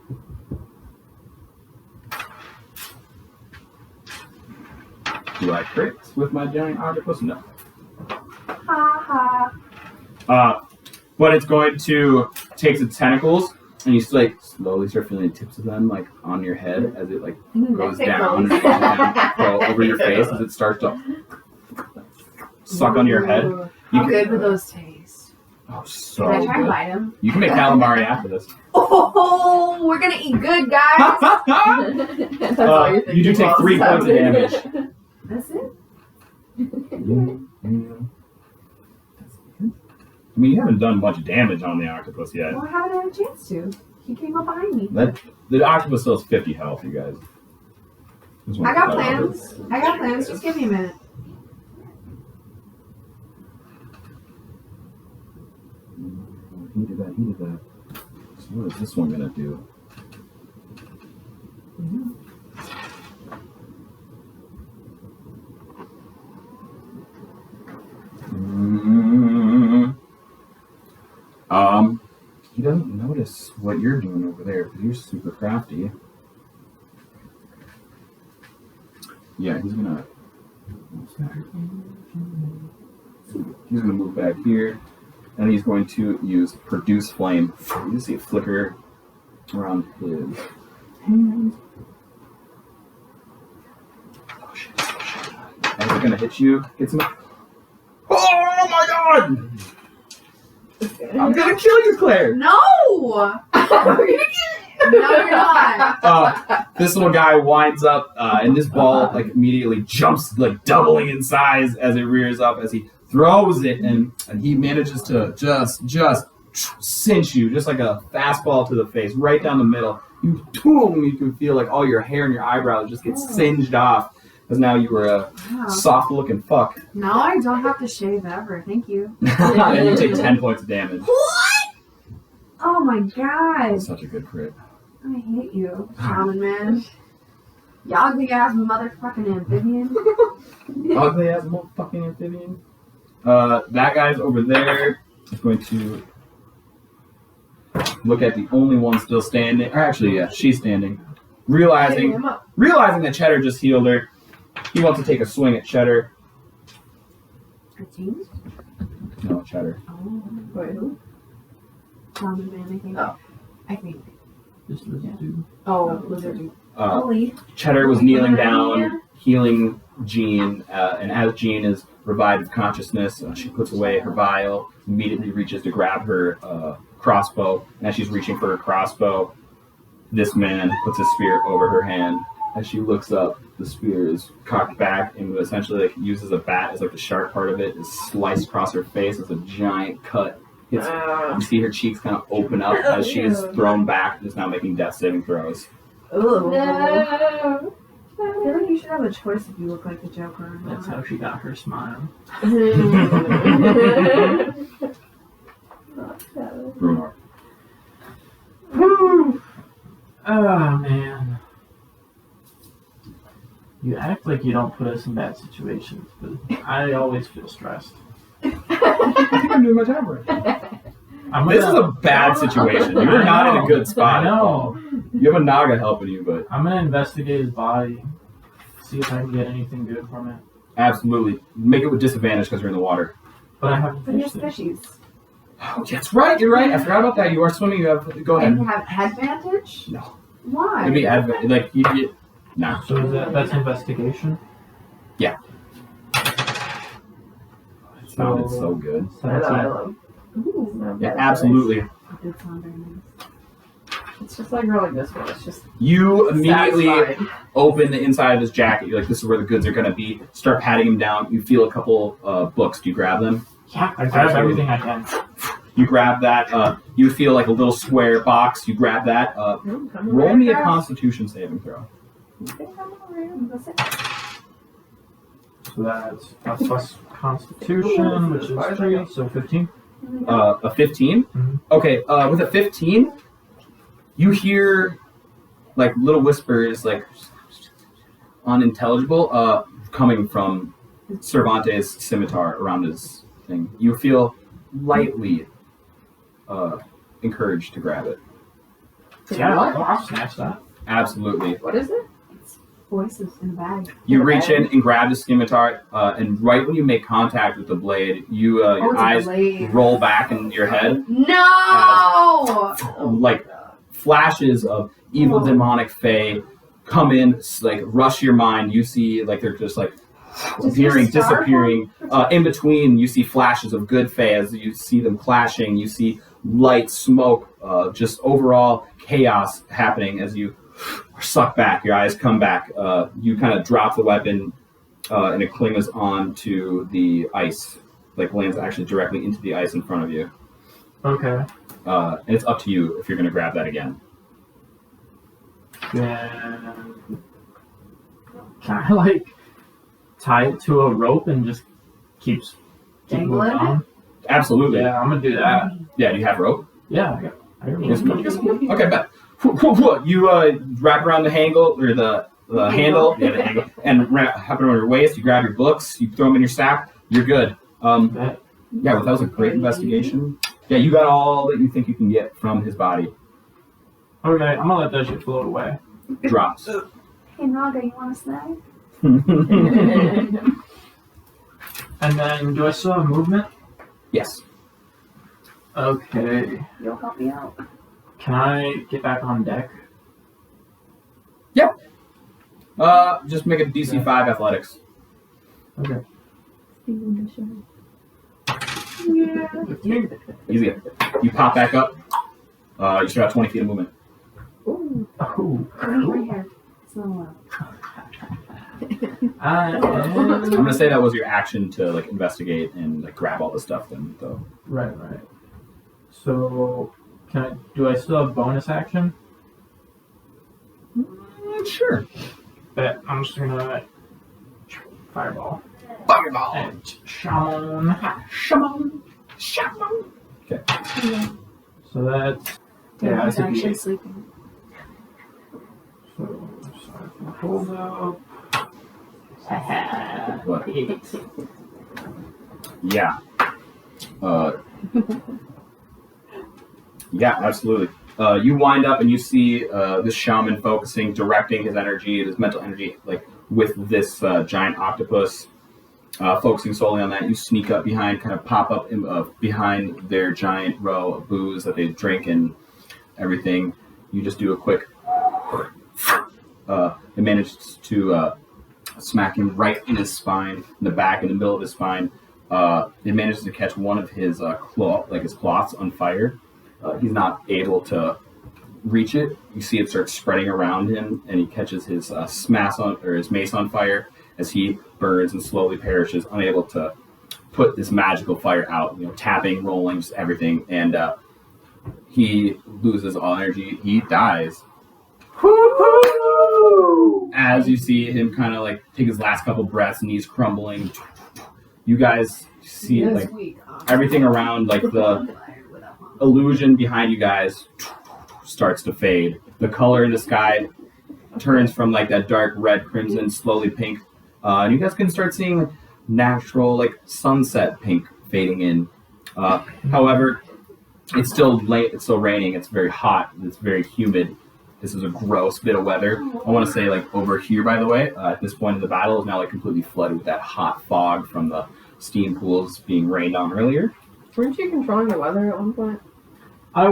Do I crit with my giant octopus? No. Ha ha. But it's going to take its tentacles, and you like slowly start feeling the tips of them like on your head as it like goes down and down, go over your face as it starts to suck on your head. Ooh, You How can- good would those taste? Oh, so Can I try and good. bite them? You can make calamari after this. Oh, we're gonna eat good, guys. That's all you're thinking You do take while 3 it's points of happening. damage. That's it. I mean, you haven't done much damage on the octopus yet. Well, I haven't had a chance to. He came up behind me. The octopus still has 50 health, you guys. I got plans. I got plans. Just give me a minute. He did that. So what is this one gonna do? He doesn't notice what you're doing over there because you're super crafty. Yeah, he's gonna move back here, and he's going to use produce flame. You see it flicker around his hand. Oh shit! And he's gonna hit you. Get some. Oh my god! I'm gonna kill you, Claire. No. No, you're not. This little guy winds up, and this ball like immediately jumps, like doubling in size as it rears up. As he throws it, and he manages to just cinch you, just like a fastball to the face, right down the middle. You can feel like all your hair and your eyebrows just get singed off, because now you were a Wow. soft-looking fuck. No, I don't have to shave ever. Thank you. And you take 10 points of damage. What? Oh my god. That's such a good crit. I hate you, Shaman man. You ugly ass motherfucking amphibian. Ugly ass motherfucking amphibian. That guy's over there. Is going to look at the only one still standing. Or actually, yeah, she's standing. Realizing that Cheddar just healed her, he wants to take a swing at Cheddar. I changed? No, Cheddar. Oh, Wait, who? Shaman man, I think. Oh. I think. This lizard dude. Oh, lizard dude. Holy. Cheddar was kneeling down, healing Jean, and as Jean is revived of consciousness, she puts away her vial, immediately reaches to grab her crossbow, and as she's reaching for her crossbow, this man puts his spear over her hand. As she looks up, the spear is cocked back and essentially like uses a bat as like the sharp part of it is sliced across her face as a giant cut. You see her cheeks kind of open up as she is thrown back and is now making death saving throws. Ooh. No. I feel like you should have a choice if you look like the Joker or That's not. how she got her smile. Bruno. Whew. Oh man. You act like you don't put us in bad situations, but I always feel stressed. I think I'm doing my job right. This is a bad situation. You're not in a good spot. I know. You have a Naga helping you, but I'm gonna investigate his body, see if I can get anything good from it. absolutely make it with disadvantage because you're in the water. But I haven't But he has fished it. fishies. Oh, that's right. You're right. I forgot about that. You are swimming. You have go And ahead. you have advantage? No. Why? It'd be like you. No. So is that's investigation? It sounded so good. So I that's know, I it. love. Ooh. Yeah, absolutely. It did sound very nice. It's just like rolling this one. It's just You immediately satisfying. open the inside of his jacket. You're like, this is where the goods are going to be. Start patting him down. You feel a couple books. Do you grab them? Yeah, I grab everything I can. You grab that. You feel like a little square box. You grab that. Roll me a Constitution saving throw. So that's a plus Constitution, which is 3, so 15. A 15? Mhm. Okay, with a 15, you hear like little whispers, like unintelligible, coming from Cervantes' scimitar around his thing. You feel lightly encouraged to grab it. Yeah, I'll snatch that. Absolutely. What is it? voices in the bag. You reach in and grab the scimitar, and right when you make contact with the blade, your it's a eyes blade. roll back in your head. No! Like flashes of evil demonic fae come in, like rush your mind. You see like they're just like appearing, disappearing. In between, you see flashes of good fae as you see them clashing. You see light, smoke, just overall chaos happening as you suck back. Your eyes come back. You kind of drop the weapon, and it clings onto the ice, like lands actually directly into the ice in front of you. Okay. And it's up to you if you're going to grab that again. Then can I like tie it to a rope and just keep Dangle moving it? on? Absolutely. Yeah, I'm gonna do that. Yeah, do you have rope? Yeah, I got Yes, rope. okay, bet. You wrap around the handle, or the handle, and wrap it around your waist. You grab your books, you throw them in your sack. You're good. Bet. Yeah, well, that was a great investigation. Yeah, you got all that you think you can get from his body. Okay, I'm gonna let that shit float away. Drops. Hey, Naga, you want a snack? And then, do I still have movement? Yes. Okay. You'll help me out. Can I get back on deck? Just make it DC 5 athletics. Okay. Yeah. Easy. You pop back up. You still got 20 feet of movement. Ooh. Oh. Right here. It's not allowed. I'm gonna say that was your action to like investigate and like grab all the stuff then though. Right. So, do I still have bonus action? Sure. Bet I'm just gonna fireball. Fireball. And Shaman. Shaman. Okay. So that's Yeah, I was that's a actually D8. sleeping. So if I hold up. What? Yeah. Yeah, absolutely. You wind up and you see this shaman focusing, directing his energy, his mental energy, like with this giant octopus, focusing solely on that. You sneak up behind, kind of pop up behind their giant row of booze that they drink and everything. You just do a quick. It manages to smack him right in his spine, in the back, in the middle of his spine. It manages to catch one of his his cloths on fire. He's not able to reach it. You see it start spreading around him, and he catches his his mace on fire as he burns and slowly perishes, unable to put this magical fire out. You know, tapping, rolling, just everything, and he loses all energy. He dies. As you see him kind of like take his last couple breaths, knees crumbling. You guys see like everything around, like the illusion behind you guys starts to fade. The color in the sky turns from like that dark red, crimson, slowly pink. And you guys can start seeing natural like sunset pink fading in. However, it's still late, it's still raining, it's very hot, it's very humid. This is a gross bit of weather. I want to say like over here, by the way, at this point in the battle is now like completely flooded with that hot fog from the steam pools being rained on earlier. Weren't you controlling the weather at one point? I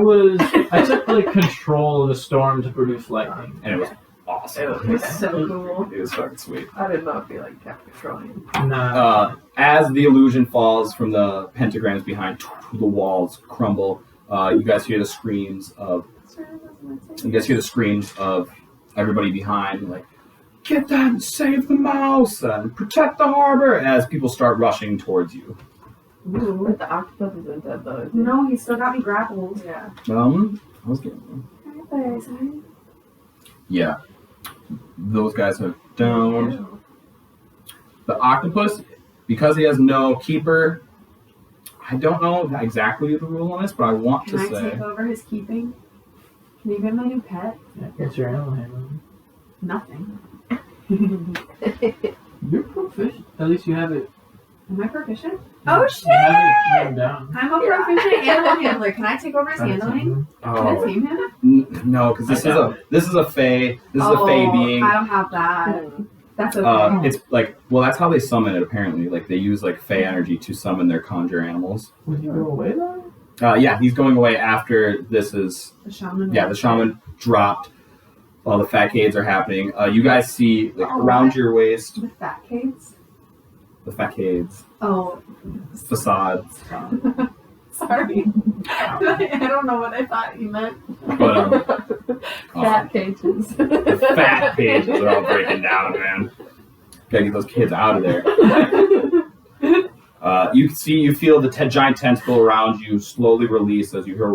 took like control of the storm to produce lightning. And it was awesome. It was so cool. It was fucking sweet. I did not feel like kept controlling. Nah. As the illusion falls from the pentagrams behind, the walls crumble. You guys hear the screams of everybody behind, like, get them, save the mouse, and protect the harbor, as people start rushing towards you. Ooh. But the octopus isn't dead though, is he? No, he still got me grappled. Yeah. I was getting them. Yeah. Those guys have downed. The octopus, because he has no keeper, I don't know exactly the rule on this, but I want Can to I say... take over his keeping? Can you get my new pet? Yeah, what's your animal handling? Nothing. You're proficient. At least you have it Am I proficient? Oh shit! You have it written down. I'm a proficient animal handler. Can I take over his handling? Can I Oh tame him? no, because this is a fae. This is a fae being. I don't have that. That's okay. It's like, well, that's how they summon it. Apparently, like they use like fae energy to summon their conjure animals. Would you go away though? Yeah, he's going away after this is. The shaman. Yeah, the shaman dropped. While the fatcades are happening, you guys see like around your waist The fat cades? the fatcades, Oh. facades. Sorry. I don't know what I thought you meant. But Fat cages. the fat pages are all breaking down, man. Gotta get those kids out of there. You feel the giant tentacle around you slowly release as you hear,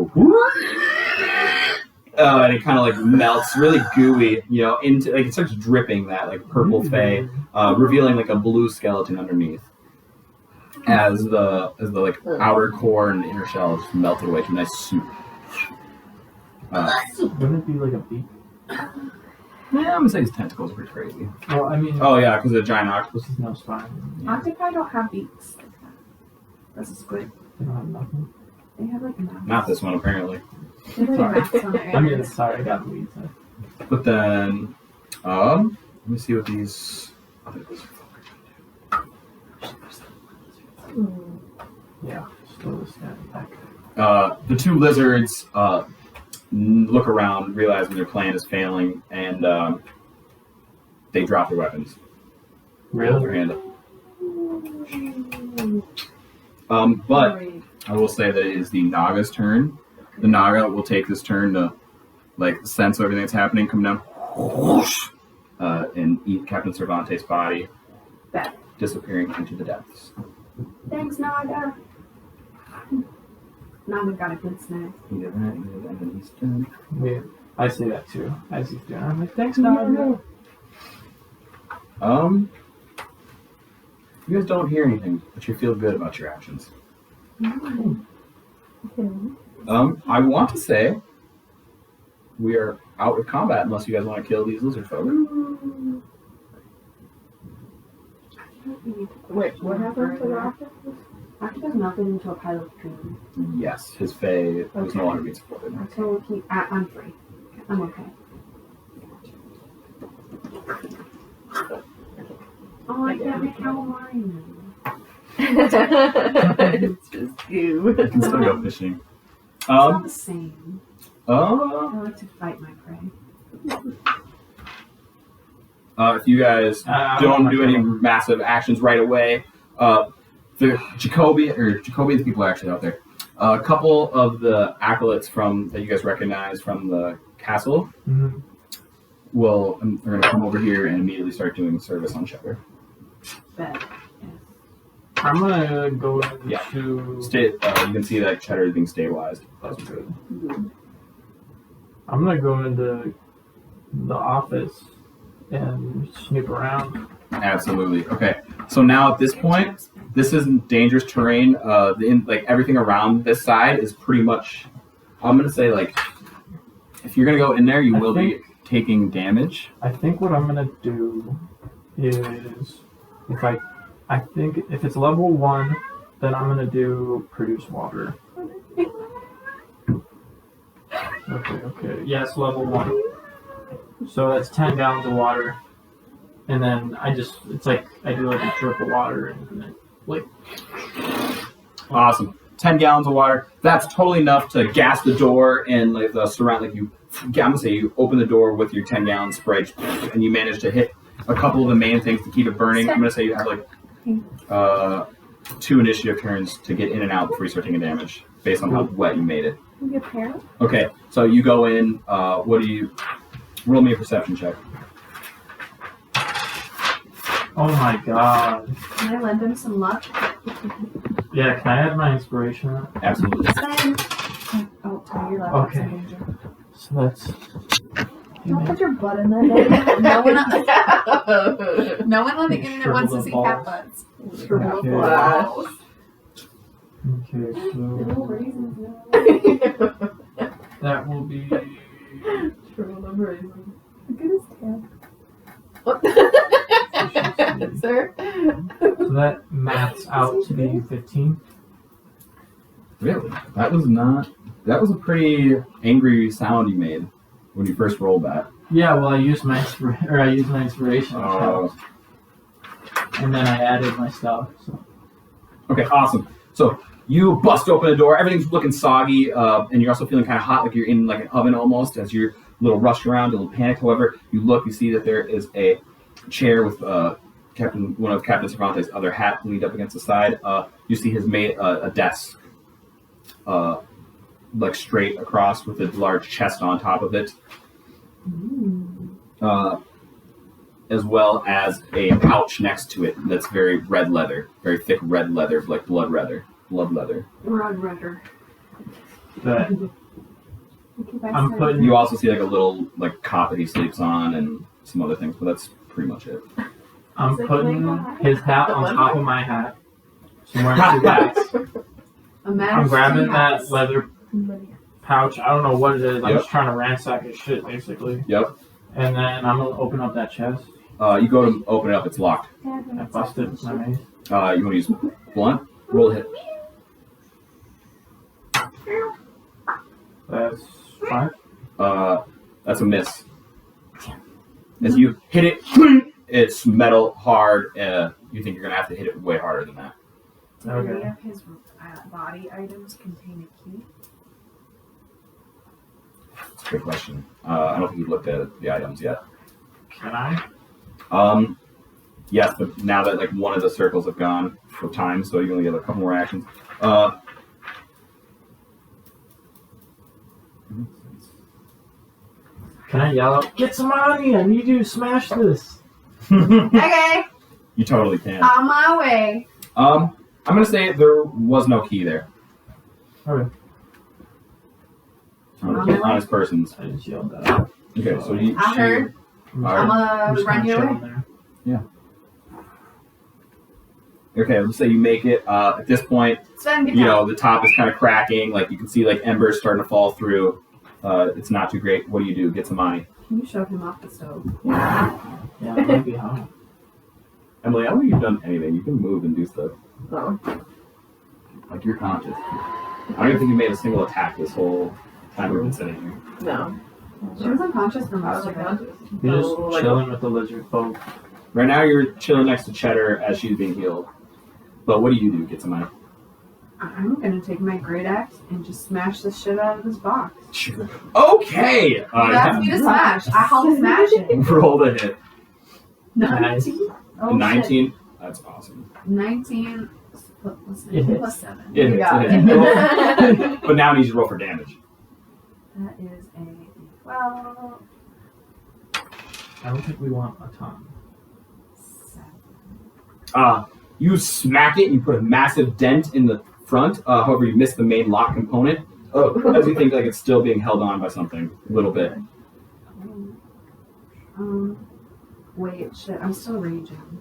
and it kind of like melts, really gooey, into like it starts dripping that like purple fey, revealing like a blue skeleton underneath. As the like outer core and inner shell just melted away to a nice soup. Wouldn't it be like a beak? Yeah, I'm gonna say his tentacles are pretty crazy. Well, I mean, Oh yeah, because of the giant octopus. there's no spine. Octopi don't have beaks like that. That's a squid. They don't have nothing. They have like mouths. Not this one apparently. They have like mouths on their I mean, ears. sorry, I got the weeds. But then, let me see what these other lizard folk are gonna do. Yeah, slowly standing back. The two lizards look around, realizing their plan is failing, and they drop their weapons. Hold their hand up. But I will say that it is the Naga's turn. The Naga will take this turn to like sense everything that's happening, come down, and eat Captain Cervantes' body, disappearing into the depths. Thanks, Naga. Naga got a good snack. He did that, and then he's done. Yeah, I say that too. As he's doing, I'm like, thanks, Naga. You guys don't hear anything, but you feel good about your actions. I want to say we are out of combat unless you guys want to kill these lizard folk. Wait, what happened to the octopus? Octopus melted into a pile of cream. Yes, his fae was no longer being supported. So I'm free. I'm okay. Oh, I can't make calamari now. It's just goo. You can still go fishing. It's not the same. I like to fight my prey. If you guys don't do any massive actions right away, the Jacoby, the people are actually out there. A couple of the acolytes that you guys recognize from the castle Mm-hmm. are going to come over here and immediately start doing service on Cheddar. Bet. I'm gonna go into. You can see that Cheddar is being stabilized. That's good. I'm gonna go into the office and snoop around. Absolutely. Okay. So now at this point, this isn't dangerous terrain. Everything around this side is pretty much. I'm gonna say like, if you're gonna go in there, you will be taking damage. I think what I'm gonna do is I think if it's level 1, then I'm gonna do produce water. Okay. Yes, level 1. So that's 10 gallons of water. And then I do like a drip of water and then like. Awesome. 10 gallons of water. That's totally enough to gas the door and like the surround. Like I'm gonna say you open the door with your 10 gallon spray and you manage to hit a couple of the main things to keep it burning. I'm gonna say you have like 2 initiative turns to get in and out before you start taking damage, based on how wet you made it. Your parents? Okay, so you go in. Roll me a perception check. Oh my god. Can I lend them some luck? Yeah, can I add my inspiration? Absolutely. Oh, sorry, you're left. Okay. So that's. Don't put your butt in that. No one on the internet wants to see cat butts. Okay. Wow. Okay, so that will be. Triple of raisins. Look at his tail. Sir? So that maths out to be 15. Really? That was a pretty angry sound you made when you first rolled that. Yeah, well, I used my inspiration, Oh. and then I added my stuff. So. Okay, awesome. So you bust open the door. Everything's looking soggy, and you're also feeling kind of hot, like you're in like an oven almost. As you're a little rushed around, a little panicked. However, you see that there is a chair with one of Captain Cervantes' other hat leaned up against the side. You see he's made a desk, like straight across with a large chest on top of it, as well as a pouch next to it that's very red leather, very thick red leather, like blood leather. Rod redder. But I'm putting. You also see like a little like cot that he sleeps on and some other things, but that's pretty much it. I'm putting his hat on top of my hat. So I'm wearing 2 hats. I'm grabbing that leather pouch. I don't know what it is. I'm just trying to ransack his shit, basically. Yep. And then I'm gonna open up that chest. You go to open it up, it's locked. I busted with my mace. You want to use blunt? Roll a hit. That's 5. That's a miss. As you hit it, it's metal hard. You think you're gonna have to hit it way harder than that. Do any Okay. of his body items contain a key? That's a good question. I don't think you've looked at the items yet. Can I? Yes, but now that like one of the circles have gone for time, so you only get a couple more actions. Can I yell out, "Get some money! I need you to smash this"? Okay, You totally can. on my way. I'm gonna say there was no key there. Okay. On his persons. I just yelled that out. Okay, so you. I heard. I'm Alright. I'm just gonna run gonna you chill away. in there. Okay, let's say you make it. At this point, Sven, get you down. know the top is kind of cracking. Like you can see like embers starting to fall through. It's not too great. What do? Get some money. Can you shove him off the stove? Yeah, it might be hot. Emily, I don't think you've done anything. You can move and do stuff. Oh. Like you're conscious. I don't even think you made a single attack this whole time we've been sitting here. No. She was unconscious for I was most like, of it. You're just No, like- chilling with the lizard folk. Right now, you're chilling next to Cheddar as she's being healed. But what do? Get some money. I'm gonna take my great axe and just smash the shit out of this box. Sure. Okay. You asked me to smash. I helped smash it. Roll the hit. Nice. 19. Oh, 19. That's awesome. Shit. 19 plus It 19 hits. plus 7. It hits. got It hits. But now it needs to roll for damage. That is a 12. I don't think we want a ton. 7. You smack it and you put a massive dent in the front. However, you miss the main lock component. As you think like it's still being held on by something a little bit. Wait, shit, I'm still raging.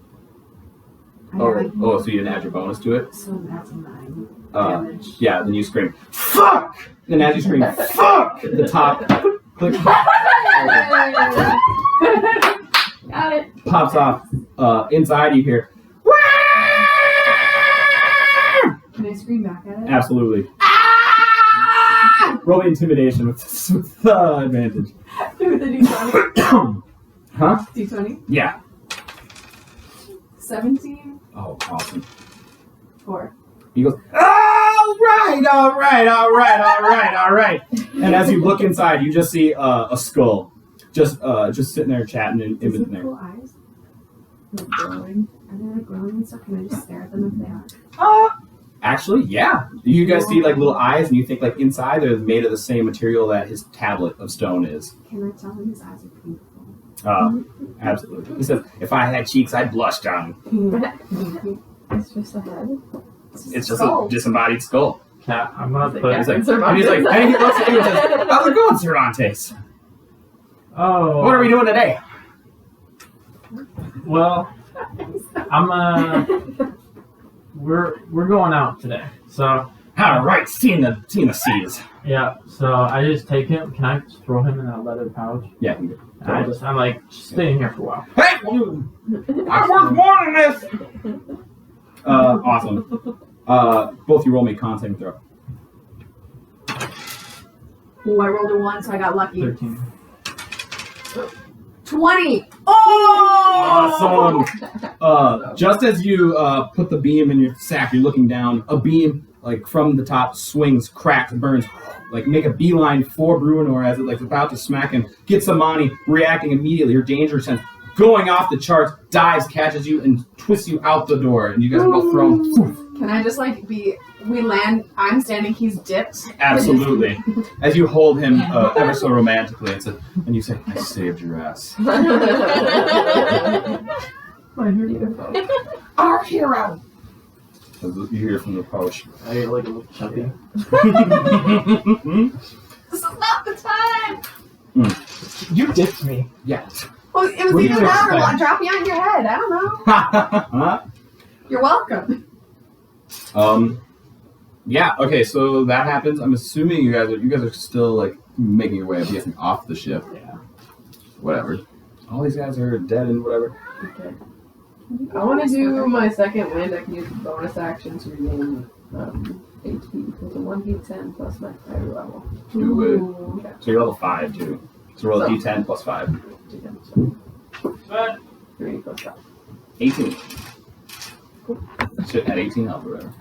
So you didn't add your bonus to it? So that's a 9 Uh, damage. Yeah, then you scream, "Fuck!" And as you scream, "Fuck!" the top click, Got it. pops off. Inside you hear, Can I scream back at it? absolutely. Roll the intimidation with advantage. With the D20. Huh? D20. Yeah. 17. Oh, awesome. 4. He goes, all right. And as you look inside, you just see a skull, just sitting there chatting in Does it there. cool eyes? Like glowing. Are they like glowing and stuff? Can I just stare at them if they are? Actually, yeah. You guys see like little eyes, and you think like inside they're made of the same material that his tablet of stone is. Can I tell him his eyes are beautiful? Absolutely. He says, if I had cheeks, I'd blush down. It's just a head. It's just a disembodied skull. Cat, I'm gonna put. He's like, and he's like, and he looks at you and says, how's it going, Cervantes? Oh. What are we doing today? Well, we're going out today. So All right, seeing the seas. yeah. So I just take him. Can I just throw him in that leather pouch? Yeah. I'm like just staying here for a while. Hey, I'm worth more than this. Awesome. Both you roll me con saving throw. Ooh, I rolled a 1, so I got lucky. 13. 20! Oh! Awesome. Just as you put the beam in your sack, you're looking down. A beam, like from the top, swings, cracks, burns. Like make a beeline for Bruenor as it like about to smack him. Gets Amani reacting immediately. Your danger sense going off the charts. Dives, catches you, and twists you out the door. And you guys are both thrown. Can I just like be? We land. I'm standing. He's dipped. Absolutely. As you hold him ever so romantically, and you say, "I saved your ass." Beautiful. Our hero. As you hear from the pouch. I get like a little chubby. This is not the time. You dipped me. Yeah. Well, it was What do either you that or expect? drop you on your head. I don't know. You're welcome. Yeah. Okay. So that happens. I'm assuming you guys are still like making your way, I'm guessing, off the ship. Yeah. Whatever. All these guys are dead and whatever. Okay. I want to do my second wind. I can use a bonus action to regain HP. It's a 1d10 plus my fire level. Do it. Okay. So you're level 5 too. So roll a So- d10 plus 5. D10, so 3 plus 5. 18. Shit, at 18 health or whatever.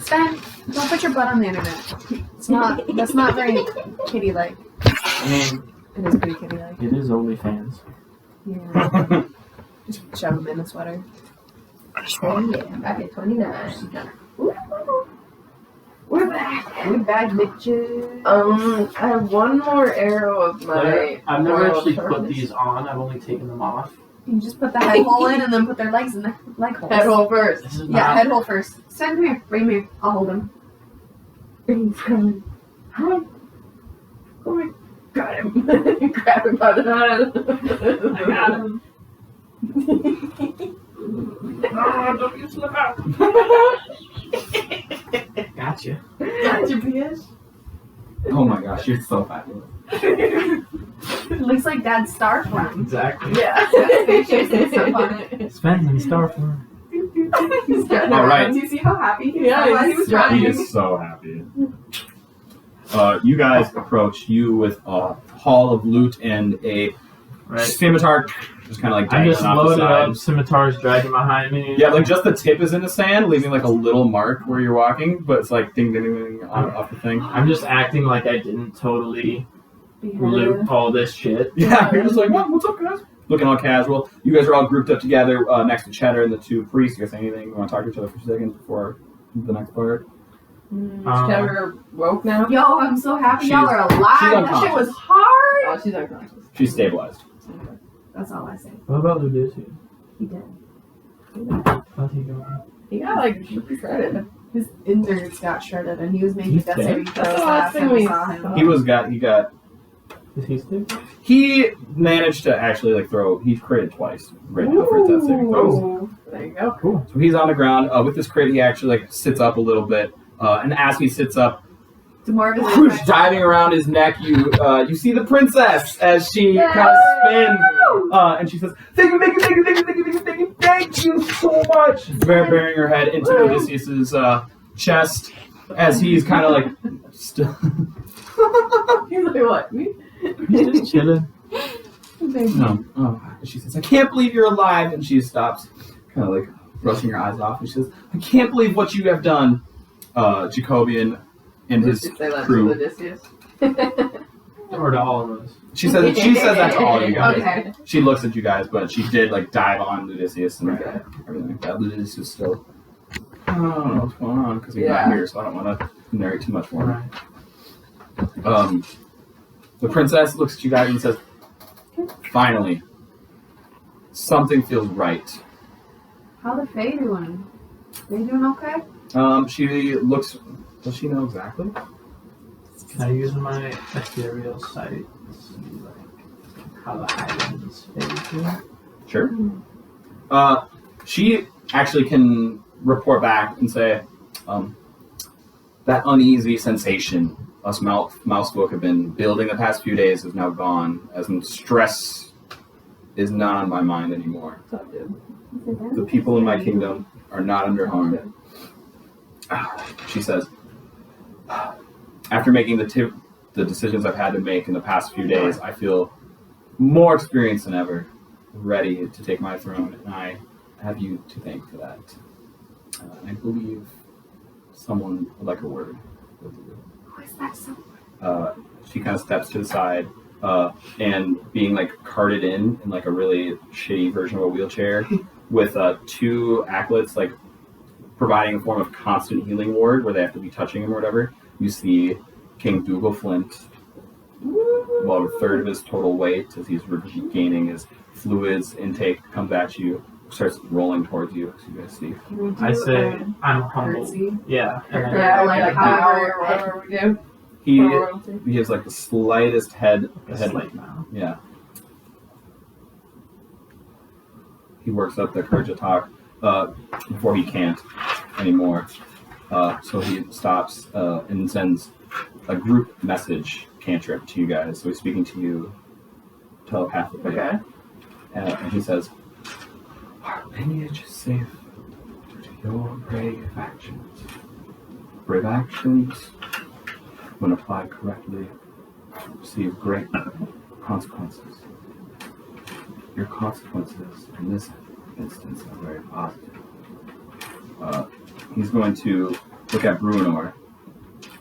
Sven, don't put your butt on the internet. It's not. That's not very kitty-like. I mean, It is pretty kitty-like. it is OnlyFans. Yeah. Just shove him in a sweater. Oh yeah, I'm back at 29. We're back. We're back, bitches. I have one more arrow of my. I've never oil actually put sharpness. these on. I've only taken them off. You just put the head hole in and then put their legs in the leg holes. Head hole first. This is Yeah, not. head hole first. Sven, come here. Bring me. I'll hold him. He's coming. Hi. Oh my. Got him. Grab him by the head. I got him. Don't you slip out. Gotcha. Gotcha, bitch. Oh my gosh, you're so fabulous. It looks like Dad's star form. Exactly. Yeah. Spaceships and stuff on it. Spends in star form. He's got All right. Do you see how happy he is? Yeah, While he he's was trying. running. He is so happy. You guys approach you with a haul of loot and a Right. scimitar, just kind of like I'm dangling just off the loaded side. up. Scimitar's dragging behind me. Yeah, like just the tip is in the sand, leaving like a little mark where you're walking, but it's like ding ding ding, ding off the thing. I'm just acting like I didn't totally Beheaded. loot all this shit. Yeah, you're just like, what's up, guys? Looking all casual. You guys are all grouped up together next to Cheddar and the two priests. You guys say anything? You want to talk to each other for seconds before the next part? Cheddar woke now? Yo, I'm so happy She's- y'all are she's alive. That shit unconscious. was hard. Oh, she's unconscious. She's stabilized. That's all I say. What about Ludicia? He did. How's he going? He got like shredded. His innards got shredded, and he was making He's death dead? saving That's throws the last last thing time we we saw him. saw. He got. Is he still? He managed to actually like throw. He crated twice right now for his death saving throws. Ooh, there you go. Cool. So he's on the ground. With this crate, he actually like sits up a little bit, and as he sits up, More of his whoosh, diving around his neck, you see the princess as she kind of spins, and she says, "Thank you, thank you, thank you, thank you, thank you, thank you, thank you, thank you so much." Burying her head into Odysseus's chest as he's kind of like still. He's like, what? Me? He's just chilling. No. Oh, she says, "I can't believe you're alive," and she stops, kind of like brushing her eyes off, and she says, "I can't believe what you have done, Jacobian and his Did they let crew." Odysseus? Or to all of us. She says that to all of you guys. Okay. She looks at you guys, but she did like dive on Odysseus and everything like that. Odysseus is still, I don't know what's going on because he's not here, so I don't want to narrate too much for him. Right. The princess looks at you guys and says, "Finally, something feels right." How the Fae doing? They doing okay? She looks. Does she know exactly? Can I use my ethereal sight to see like how the Highlands fade to? Sure. She actually can report back and say, that uneasy sensation us mouse folk have been building the past few days is now gone, as in stress is not on my mind anymore. What's up, dude? The people in my kingdom are not under harm. She says, after making the decisions I've had to make in the past few days, I feel more experienced than ever, ready to take my throne, and I have you to thank for that. I believe someone would like a word with you. Who is that someone? She kind of steps to the side, and being like carted in like a really shitty version of a wheelchair with 2 acolytes like providing a form of constant healing ward where they have to be touching him or whatever. You see King Dougal Flint, about a third of his total weight as he's regaining his fluids intake, comes at you, starts rolling towards you, as you guys see. Can we do I say a I'm humble. curtsy? Yeah. And then Yeah, like like how- power or whatever we do. He For royalty. he has like the slightest head a slight now. Yeah. He works up the courage to talk before he can't anymore. So he stops and sends a group message cantrip to you guys. So he's speaking to you telepathically. Okay. And he says, "Our lineage is safe due to your brave actions. Brave actions, when applied correctly, receive great consequences. Your consequences in this instance are very positive." He's going to look at Bruenor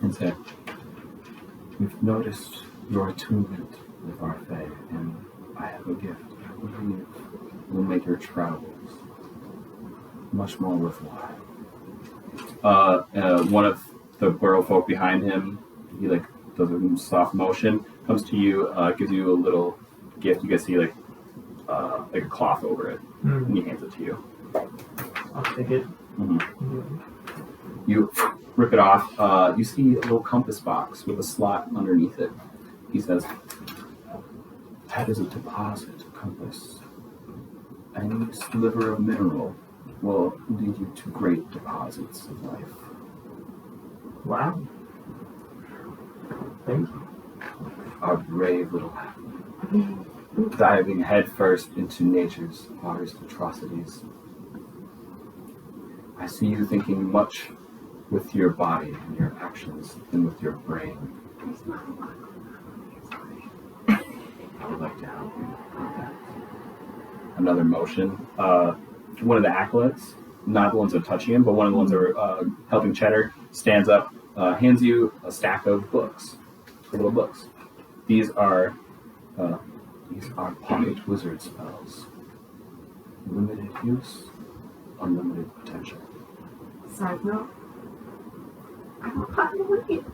and say, "We've noticed your attunement with our fae, and I have a gift I believe will make your travels much more worthwhile." One of the burrow folk behind him, he like does a soft motion, comes to you, gives you a little gift. You guys see like a cloth over it, and he hands it to you. I'll take it. You rip it off. You see a little compass box with a slot underneath it. He says, "That is a deposit compass. Any sliver of mineral will lead you to great deposits of life." Wow. Thank you. Our brave little halfling, diving headfirst into nature's hardest atrocities. I see you thinking much with your body and your actions than with your brain. I would like to help you with that. Another motion. One of the acolytes, not the ones that are touching him, but one of the ones that are helping Cheddar, stands up, hands you a stack of books, little books. These are pocket wizard spells. Limited use, unlimited potential. Side note. I don't have to read.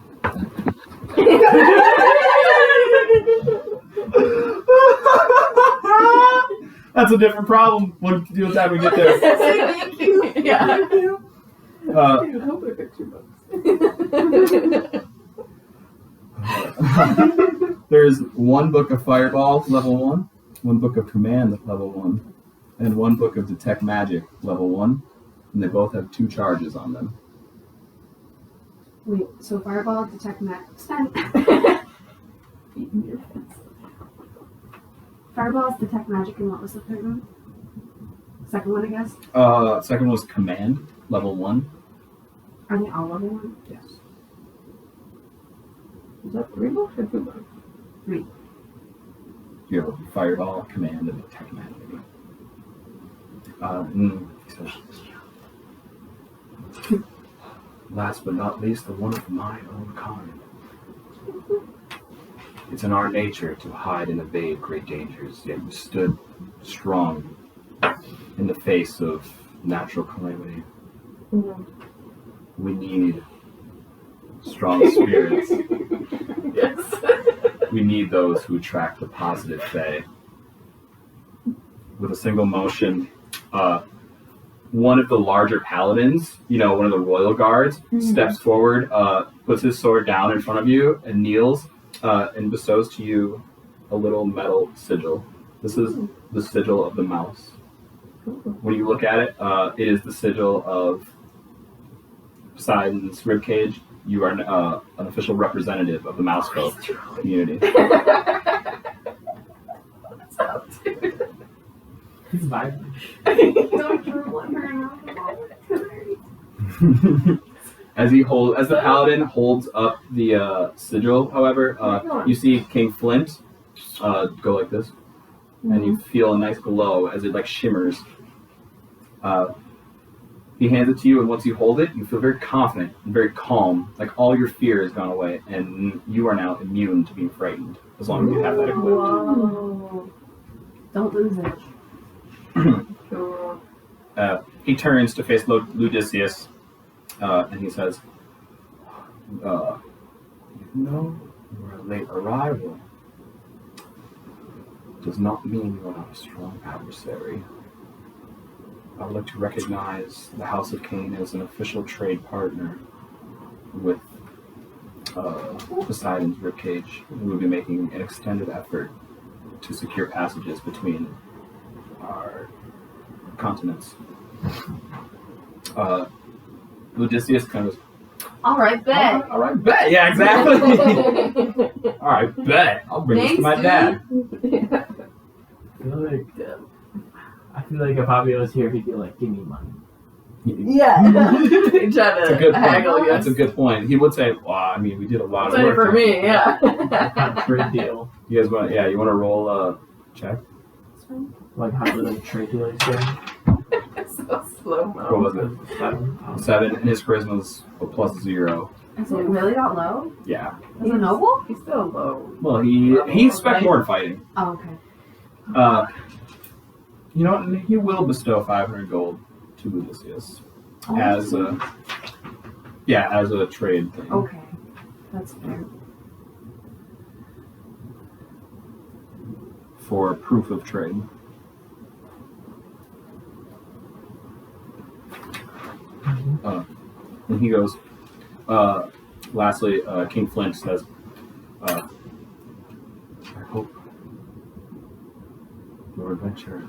That's a different problem. We'll deal with that when we get there. Thank you. Yeah. Uh, I hope I picked 2 books. There's 1 book of Fireball, level 1, 1 book of Command, level 1, and 1 book of Detect Magic, level 1, and they both have 2 charges on them. Wait, so Fireball, Detect Magic. Fireball is Detect Magic, and what was the third one? Second one, I guess. Second one was Command, level 1. Are they all level 1? Yes. Is that 3 books or 2 books? 3. You have Fireball, Command, and Detect Magic. He says, last but not least, the one of my own kind. It's in our nature to hide and evade great dangers, yet you stood strong in the face of natural calamity. Mm-hmm. We need strong spirits. Yes. We need those who attract the positive fae. With a single motion, one of the larger paladins, one of the royal guards, steps forward, puts his sword down in front of you, and kneels, and bestows to you a little metal sigil. This is the sigil of the mouse. When you look at it, it is the sigil of Poseidon's Ribcage. You are an official representative of the mouse folk community. He's vibing. Don't drool on her. As the paladin holds up the sigil, however, you see King Flint go like this, and you feel a nice glow as it like shimmers. He hands it to you, and once you hold it, you feel very confident and very calm. Like all your fear has gone away, and you are now immune to being frightened as long as you have that equipped. Whoa. Don't lose it. Cool. He turns to face Ludicius, and he says, "Even though you are a late arrival, does not mean you are not a strong adversary. I would like to recognize the House of Cain as an official trade partner with Poseidon's Ribcage. We will be making an extended effort to secure passages between our continents." Odysseus kind of goes, All right, bet. all right, bet. Yeah, exactly. All right, bet. I'll bring this to my dad. I feel like if Fabio was here, he'd be like, "Give me money." Yeah. Trying That's a to good haggle point. you. That's a good point. He would say, "Well, I mean, we did a lot of Sorry work for me, yeah. Kind of trade deal. You guys want? Yeah, you want to roll a check? Like how did the trade deal is going? So slow What mo. was it? 7, and his charisma's a +0. Is it really that low? Yeah. Is it noble? He's still low. Well, he expects more in fighting. Oh, okay. You know what? He will bestow 500 gold to Odysseus as a trade thing. Okay. That's fair. For proof of trade. And he goes, lastly, King Flint says, I hope your adventure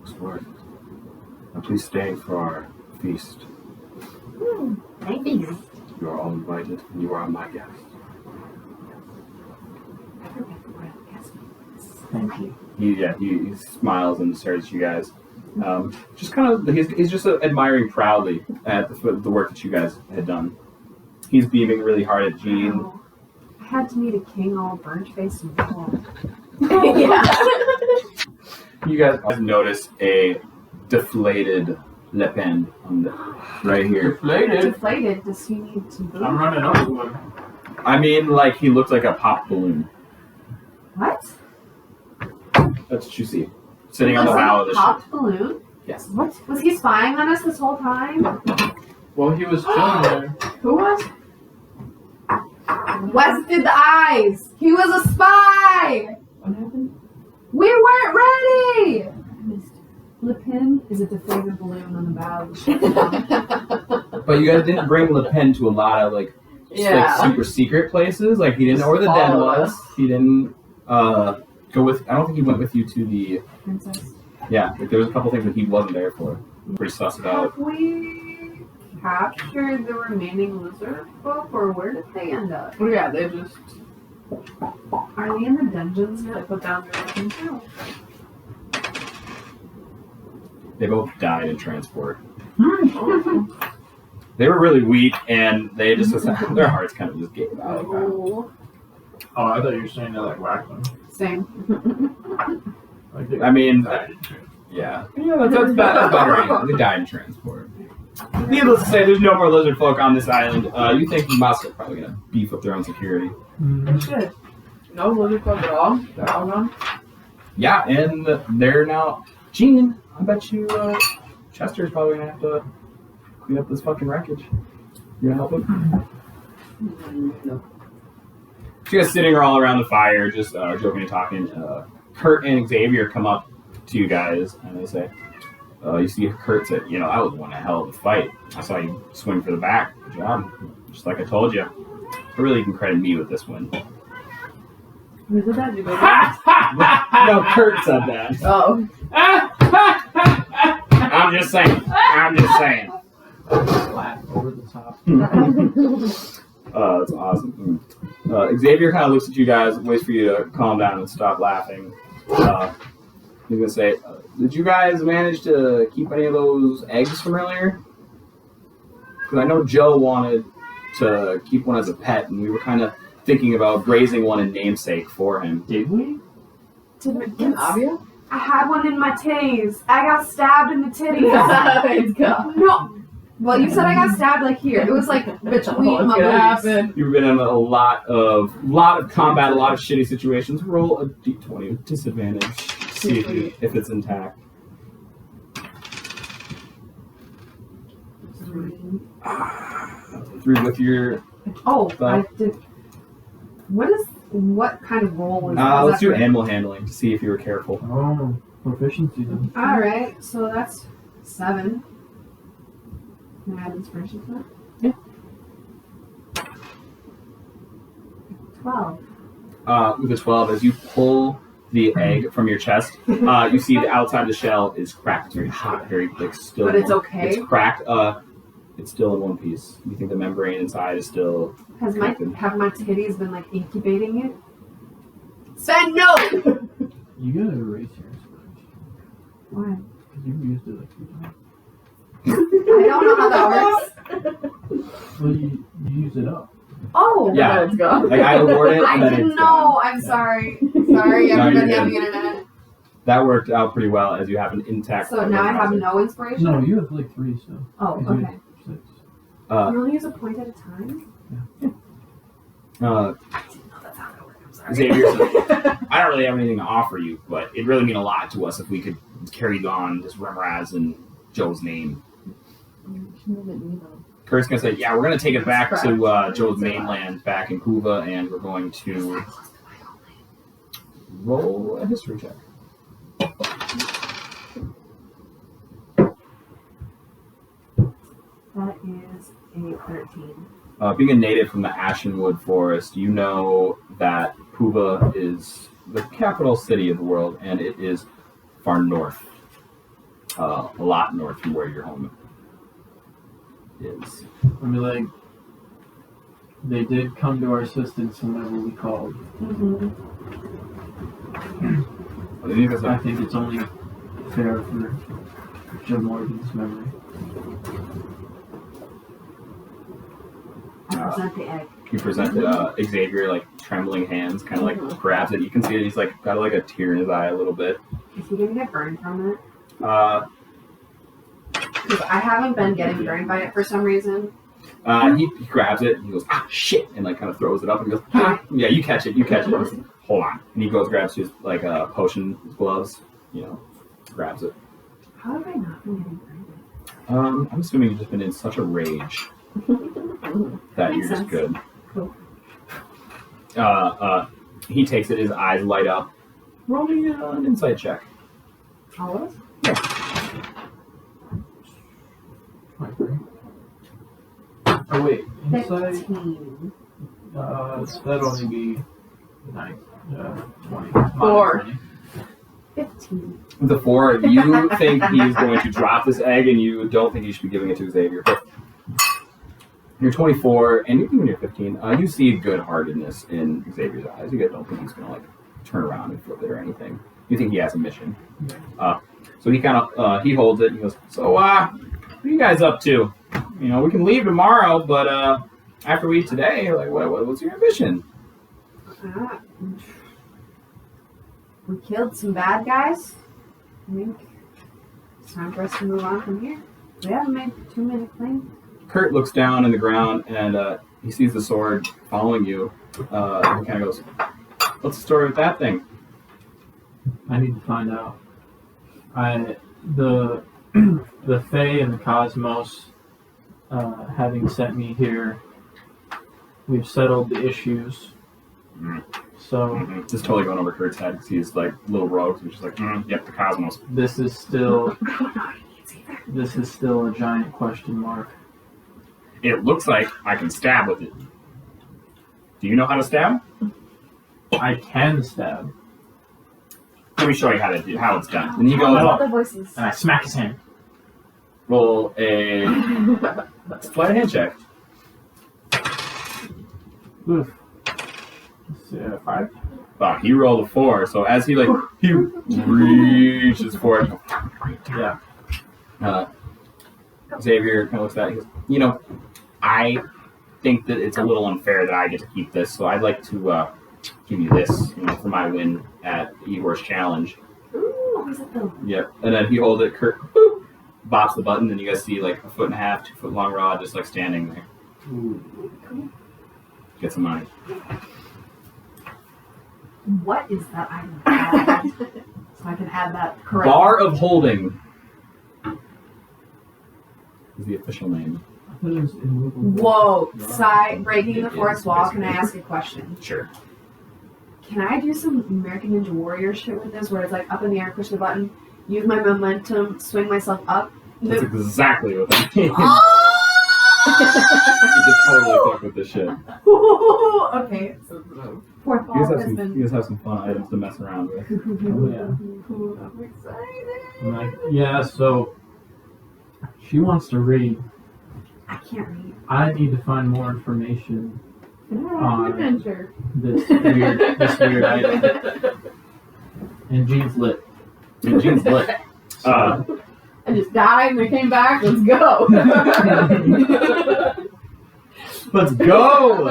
was worth it. Now please stay for our feast. Thank you. You are all invited, and you are my guest. Thank you. He smiles and stares at you guys. Just kind of, he's just admiring proudly at the work that you guys had done. He's beaming really hard at Jean. Oh, I had to meet a king all burnt faced and cold. Yeah. You guys notice a deflated lip end on the, right here. Deflated. Does he need to move? I'm running up to him. I mean, like, he looks like a pop balloon. What? That's what you see. Sitting on the bow of the ship. Popped balloon? Yes. What? Was he spying on us this whole time? Well, he was chilling there. Who was? Wes did the eyes. He was a spy. What happened? We weren't ready. Le Pen is a deflated balloon on the bow of the ship. But you guys didn't bring Le Pen to a lot of, like, Yeah. super secret places. Like, he didn't know where the den Follow was. us. He didn't go with, I don't think he went with you to the, Princess. yeah, like, there was a couple things that he wasn't there for. Pretty sus about. Have we captured the remaining lizard folk, or where did they end up? Well, yeah, they just. Are they in the dungeons now? They put down their weapons now. They both died in transport. They were really weak, and they just, their hearts kind of just gave out. Oh. Oh, I thought you were saying to like whack them. Same. Like they, I mean, yeah, that's better. They died in transport. Needless to say, there's no more lizard folk on this island. You think Musk are probably gonna beef up their own security? Good. No lizard folk at all? They're all gone? Yeah, and they're now. Gene, I bet you Chester's probably gonna have to clean up this fucking wreckage. You gonna help him? No. So you guys sitting all around the fire, just joking and talking. Kurt and Xavier come up to you guys, and they say, you see Kurt said, I was one hell of a fight. I saw you swing for the back. Good job. Just like I told you. So really, you can credit me with this win. Who said that? Did you go No, Kurt said that. Oh. I'm just saying. flat over the top. That's awesome. Xavier kind of looks at you guys, waits for you to calm down and stop laughing. He's gonna say, "Did you guys manage to keep any of those eggs from earlier?" Because I know Joe wanted to keep one as a pet, and we were kind of thinking about raising one in namesake for him. Did we? An Avia? I had one in my titties. I got stabbed in the titties. It's gone. No. Well, you said I got stabbed like here. It was like between my boobs. You've been in a lot of combat, a lot of shitty situations. Roll a d20 with disadvantage. See if it's intact. 3 with your. Oh, But- I did. What kind of roll is Let's do that? animal handling to see if you were careful. Oh, proficiency then. Alright, so that's 7. Can I add inspiration to that? Yeah. 12. With a 12, as you pull the egg from your chest, you see the outside of the shell is cracked. It's very hot, very like still. But it's okay? It's cracked. It's still in one piece. You think the membrane inside is still. Have my titties been like incubating it? Said no! You gotta erase your inspiration. Why? Because you've used it like 3 times. I don't know how that works. Well, you use it up. Oh! Yeah. No, it's gone. Like I award it. I And then didn't it's know. gone. I'm sorry. Sorry, No, everybody you're on good. the internet. That worked out pretty well as you have an intact. So now I have no inspiration? No, you have like 3 still. Oh, You do okay. 6. You only use a point at a time? Uh, I didn't know that's how it worked. I'm sorry. Xavier said, I don't really have anything to offer you, but it'd really mean a lot to us if we could carry on this Remraz in Joe's name. Kurt's gonna say, yeah, we're gonna take it back to Joe's mainland back in Kuva, and we're going to roll a history check. That is a 13. Being a native from the Ashenwood Forest, you know that Kuva is the capital city of the world, and it is far north. A lot north from where your home is. I mean, like, they did come to our assistance whenever we called. I think it's only fair for Joe Morgan's memory. I present the egg. You presented Xavier, like, trembling hands, kind of like grabs it. You can see that he's like got like a tear in his eye a little bit. Is he gonna get burned from it? Uh, Because I haven't been getting burned by it for some reason. he grabs it and he goes, ah, shit, and like kind of throws it up and goes, ah. Yeah, you catch it. He goes, hold on, and he goes grabs his like potion gloves, grabs it. How have I not been getting burned? I'm assuming you've just been in such a rage that you're just sense. good. Cool. He takes it. His eyes light up. Roll me an insight check. Always? 23. Oh wait, inside. 15. That'd only be 9, 20. 4. 15. The 4, you think he's going to drop this egg, and you don't think you should be giving it to Xavier. But you're 24, and even when you're 15, you see good-heartedness in Xavier's eyes. You guys don't think he's going to like turn around and flip it or anything. You think he has a mission. So he kind of he holds it and he goes, so what are you guys up to? We can leave tomorrow, but after we eat today, like what's your ambition? We killed some bad guys. I think it's time for us to move on from here. We haven't made too many claims. Kurt looks down in the ground and he sees the sword following you. And he kind of goes, what's the story with that thing? I need to find out. The Fae and the Cosmos, having sent me here, we've settled the issues. So Just totally going over Kurt's head because he's like little rogues, which is like, yep, the cosmos. this is still a giant question mark. It looks like I can stab with it. Do you know how to stab? I can stab. Let me show you how it's done. And he goes, The voices. And I smack his hand. roll a sleight of hand check. Oof. Let's see, 5. Wow, he rolled a 4. So as he reaches for it, Yeah. Xavier kind of looks at it. He goes, I think that it's a little unfair that I get to keep this, so I'd like to give you this, for my win at Igor's challenge. Ooh, what was it though? Yep. And then he holds it, Kurt, boop, bops the button, and you guys see like a 1.5 foot, 2 foot long rod just like standing there. Ooh. Get some money. What is that item? So I can add that correctly. Bar of Holding is the official name. I thought it was immovable. Whoa, breaking the fourth wall. Can I ask a question? Sure. Can I do some American Ninja Warrior shit with this where it's like up in the air, push the button, use my momentum, swing myself up? That's exactly what that means. Oh! You just totally fuck with this shit. Okay, so the fourth You wall guys, has have been. you guys have some fun items to mess around with. Oh, yeah. I'm excited. I'm like, yeah, so she wants to read. I can't read. I need to find more information on Adventure. this weird item. And Jean's lit. And Jean's lit. I just died and I came back. Let's go. Let's go!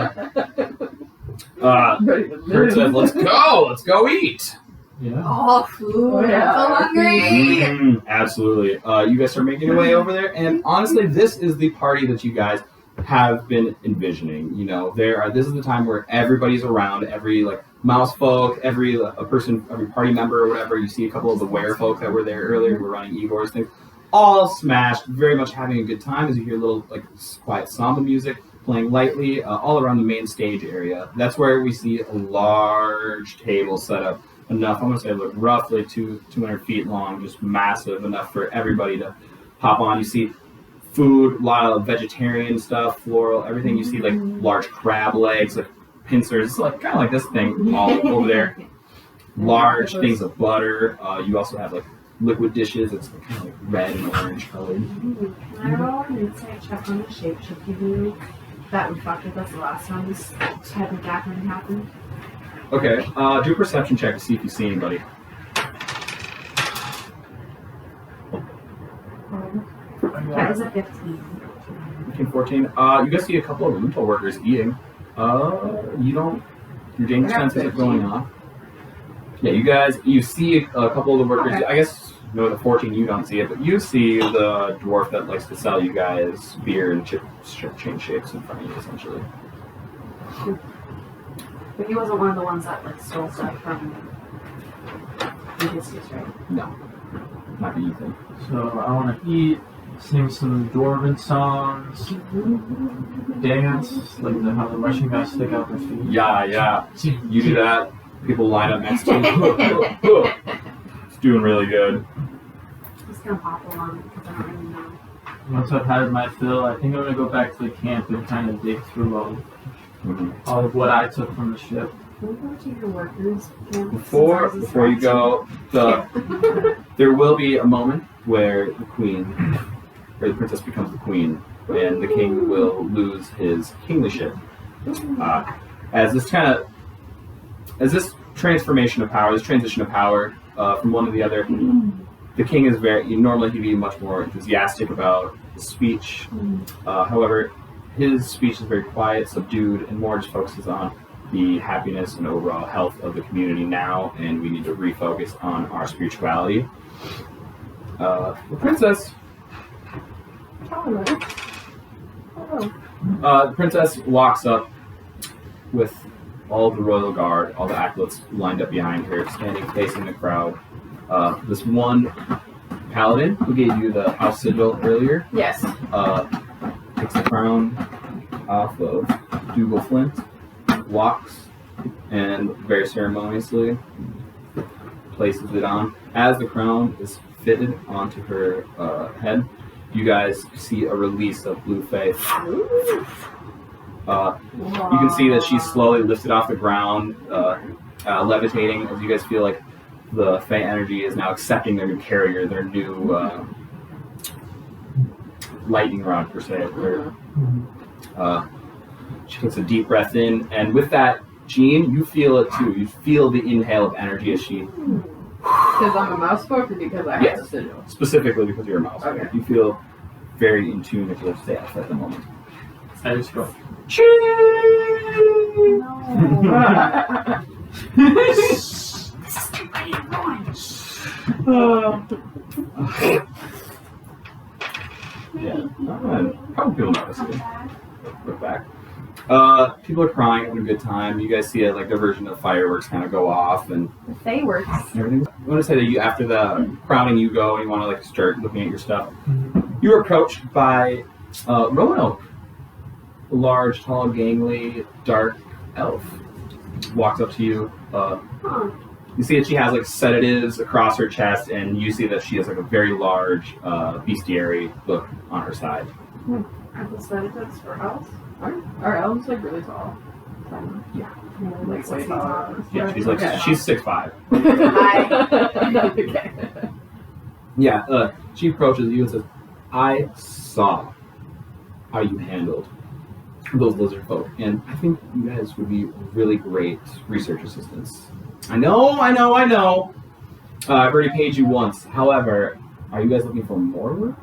Ready to Kurt says, live. let's go eat! Yeah. Oh, food. Oh, yeah. I'm so hungry. Absolutely. You guys are making your way over there, and honestly, this is the party that you guys have been envisioning. This is the time where everybody's around, every mouse folk, every party member or whatever. You see a couple of the were folk that were there earlier who were running Igor's things, all smashed, very much having a good time as you hear a little quiet samba music playing lightly all around the main stage area. That's where we see a large table set up. Enough, I'm going to say, roughly 200 feet long, just massive, enough for everybody to hop on. You see food, a lot of vegetarian stuff, floral, everything. You see large crab legs, pincers, kind of like this thing all over there. Large things of butter. You also have liquid dishes. It's kind of red and orange colored. Can I roll an insight check on the shapeshift you that we fucked with us the last time this type of gathering happened? Okay, do a perception check to see if you see anybody. That is a 15. 14. You guys see a couple of Lupo workers eating. Your danger sense isn't going off. Yeah, you see a couple of the workers. Okay. I guess, the 14, you don't see it, but you see the dwarf that likes to sell you guys beer and change shapes in front of you, essentially. But he wasn't one of the ones that stole stuff from Odysseus, right? No, not that you think. So I want to eat, sing some dwarven songs, dance, how the Russian guys stick out their feet. Yeah. You do that. People line up next to you. It's doing really good. I'm just gonna pop along because I don't really know. Once I've had my fill, I think I'm going to go back to the camp and kind of dig through all of what I took from the ship. Can we go to your workers? Before you go, there will be a moment where the princess becomes the queen, and the king will lose his kingship. As this transformation of power, this transition of power from one to the other, the king is normally he'd be much more enthusiastic about his speech. However, his speech is very quiet, subdued, and more just focuses on the happiness and overall health of the community now, and we need to refocus on our spirituality. The princess. The princess walks up with all the royal guard, all the acolytes lined up behind her, standing facing the crowd. This one paladin who gave you the house sigil earlier Yes. takes the crown off of Dougal Flint, walks, and very ceremoniously places it on. As the crown is fitted onto her head, you guys see a release of blue fae. You can see that she's slowly lifted off the ground, levitating, as you guys feel like the fae energy is now accepting their new carrier, their new lightning rod, per se. She takes a deep breath in, and with that, Jean, you feel it too. You feel the inhale of energy as she... Because I'm a mouse folk or because I have a sigil? Specifically because you're a mouse. Okay. You feel very in tune with your staff at the moment. I just go. Yeah, a couple people notice it. Look back. People are crying, having a good time. You guys see it, like the version of fireworks kind of go off and The Fae works. everything. I want to say that you, after the crowning, you go and you want to like start looking at your stuff. You are approached by Roanoke, a large, tall, gangly, dark elf. Walks up to you. You see that she has like sedatives across her chest, and you see that she has like a very large bestiary book on her side. Are the sedatives for us? Our elves like really tall. Yeah. Like way taller. Yeah, she's like she's 6'5". Okay. Yeah, she approaches you and says, "I saw how you handled those lizard folk, and I think you guys would be really great research assistants." I know. I've already paid you once. However, are you guys looking for more work?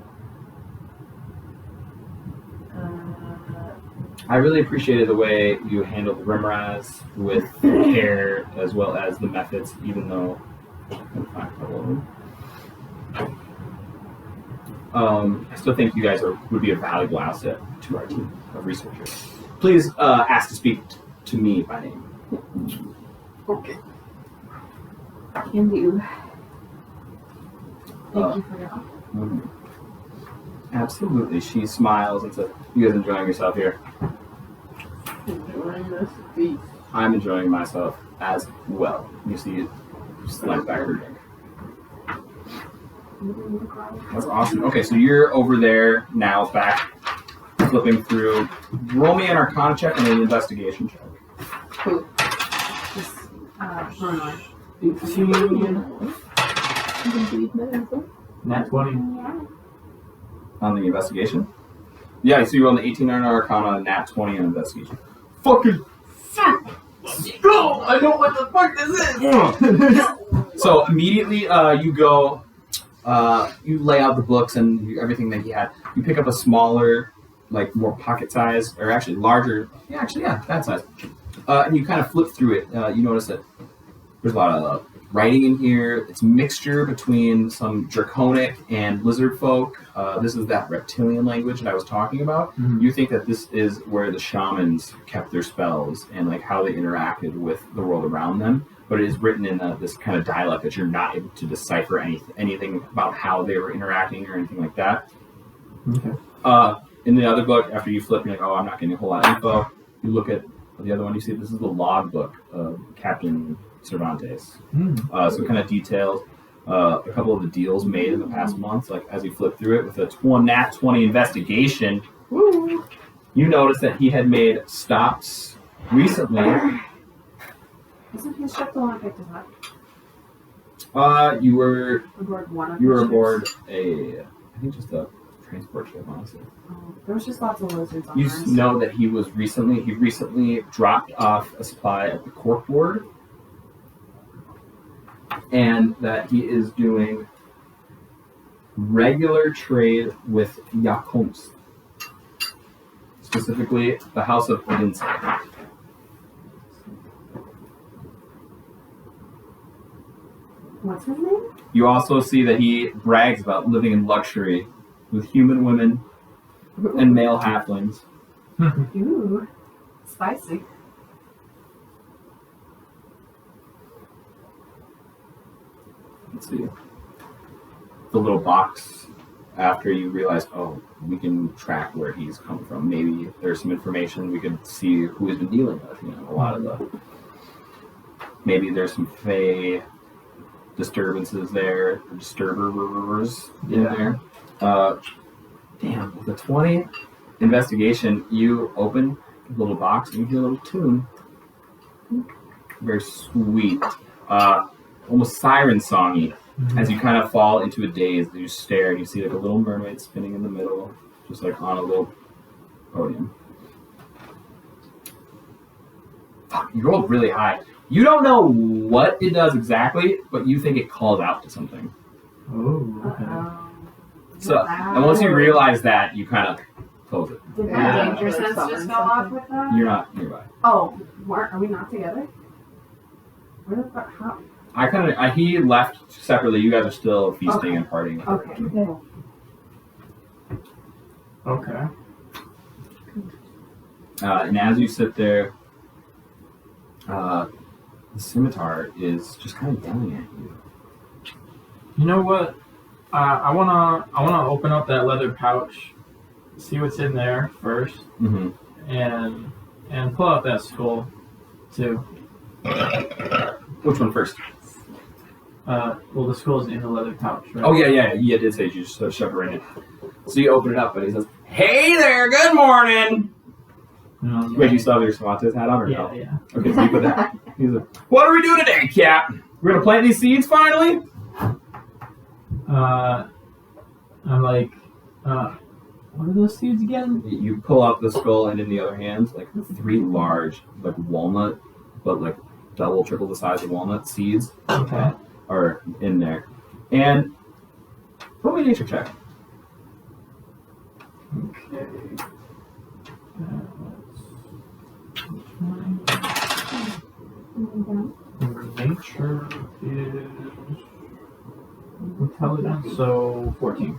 I really appreciated the way you handled the Rimraz with care as well as the methods, even though I couldn't find a couple of them. I still think you guys would be a valuable asset to our team of researchers. Please ask to speak to me by name. Okay. Can do. Thank you for your help. Absolutely. She smiles and says, "You guys enjoying yourself here?" Enjoying this feast. I'm enjoying myself as well. You see it slide back her drink. That's awesome. Okay, so you're over there now, back flipping through. Roll me an Arcana check and an investigation check. Cool. Roanoke. 18. Nat 20. On the investigation? Yeah, so you roll an 18 on Arcana, a nat 20 on investigation. Fucking No! I know what the fuck this is! So immediately you go, you lay out the books and everything that he had. You pick up a smaller, like more pocket size, or actually larger, that size. And you kind of flip through it. You notice that there's a lot of writing in here. It's a mixture between some draconic and lizard folk. This is that reptilian language that I was talking about. Mm-hmm. You think that this is where the shamans kept their spells and like how they interacted with the world around them. But it is written in this kind of dialect that you're not able to decipher anything about how they were interacting or anything like that. Okay. In the other book, after you flip, you're like, oh, I'm not getting a whole lot of info. You look at the other one, you see this is the log book of Captain Cervantes. So it kind of details a couple of the deals made in the past months. Like as you flip through it with a nat 20 investigation, you notice that he had made stops recently. Isn't his ship the one I picked us up? You were Aboard one of aboard I think just a transport ship, honestly. There was just lots of lizards on You ours. know that he recently dropped off a supply at the corkboard, and that he is doing regular trade with Yakoms, specifically the House of Lindsay. What's his name? You also see that he brags about living in luxury with human women and male halflings. Ooh, spicy. Let's see. The little box after you realize, oh, we can track where he's come from. Maybe there's some information we could see who he's been dealing with. You know, a lot of the. Maybe there's some Fae disturbances there, disturbers in there. Damn, with the 20 investigation, you open the little box and you hear a little tune. Very sweet. Almost siren songy. As you kind of fall into a daze, you stare and you see like a little mermaid spinning in the middle, just like on a little podium. Fuck, you rolled really high. You don't know what it does exactly, but you think it calls out to something. Oh, okay. So, and once you realize that, you kind of close it. Did Yeah. my danger sense just go off with that? You're not nearby. Oh, are we not together? Where the fuck? How? He left separately. You guys are still feasting and partying. Okay. Okay. And as you sit there, the scimitar is just kind of yelling at you. You know what? I wanna open up that leather pouch, see what's in there first, Mm-hmm. and pull out that skull too. Which one first? Well, the skull's in the leather pouch, right? Oh yeah. You did say you just shove it right in. So you open it up, and he says, "Hey there, good morning." Wait, you still have your Cervantes hat on, or no? Yeah. Okay, so you put that. He's like, "What do we do today, Cap? We're gonna plant these seeds finally." I'm like, what are those seeds again? You pull out the skull, and in the other hand, like 3 large, like walnut, but like double, triple the size of walnut seeds Okay. are in there. And roll me a nature check. Okay. Nature is intelligence, so 14.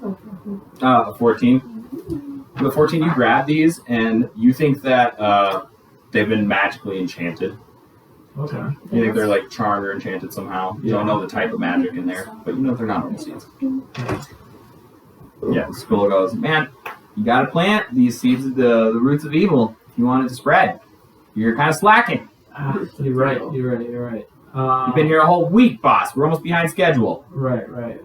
14. The 14, you grab these, and you think that they've been magically enchanted. Okay. You think they're like charmed or enchanted somehow. You don't know the type of magic in there, but you know they're not normal seeds. Yeah, the skull goes, "Man, you gotta plant these seeds of the roots of evil if you want it to spread. You're kind of slacking. You're right. You've been here a whole week, boss. We're almost behind schedule." Right.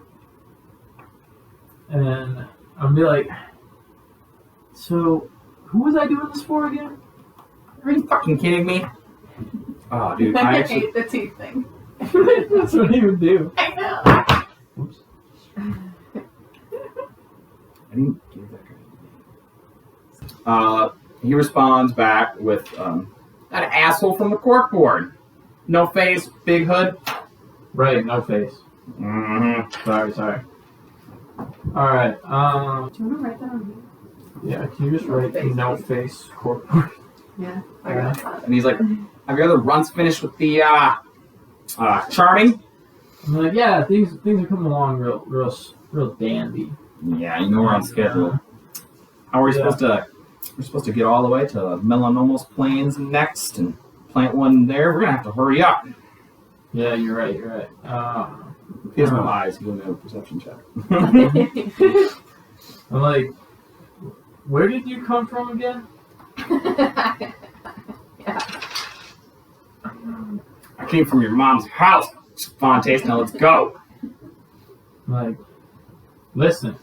And I'm be like, so who was I doing this for again? Are you fucking kidding me? Oh, dude, I I actually... hate the teeth thing. That's what he would do. I know. Oops. I didn't give that guy. He responds back with, "That asshole from the corkboard. No face, big hood." Right, no face. Mm-hmm. Sorry. Alright, Do you want to write that on yeah, can you just write face. no face corporate? here? I got that. And he's like, "Have your other runs finished with the, charming?" I'm like, yeah, things are coming along real dandy. Yeah, you know we're on schedule. How are we supposed to... We're supposed to get all the way to Melanomos Plains next and plant one there. We're gonna have to hurry up. Yeah, you're right. He has no eyes. He doesn't have a perception check. I'm like, where did you come from again? I came from your mom's house, Cervantes. Now let's go. I'm like, listen.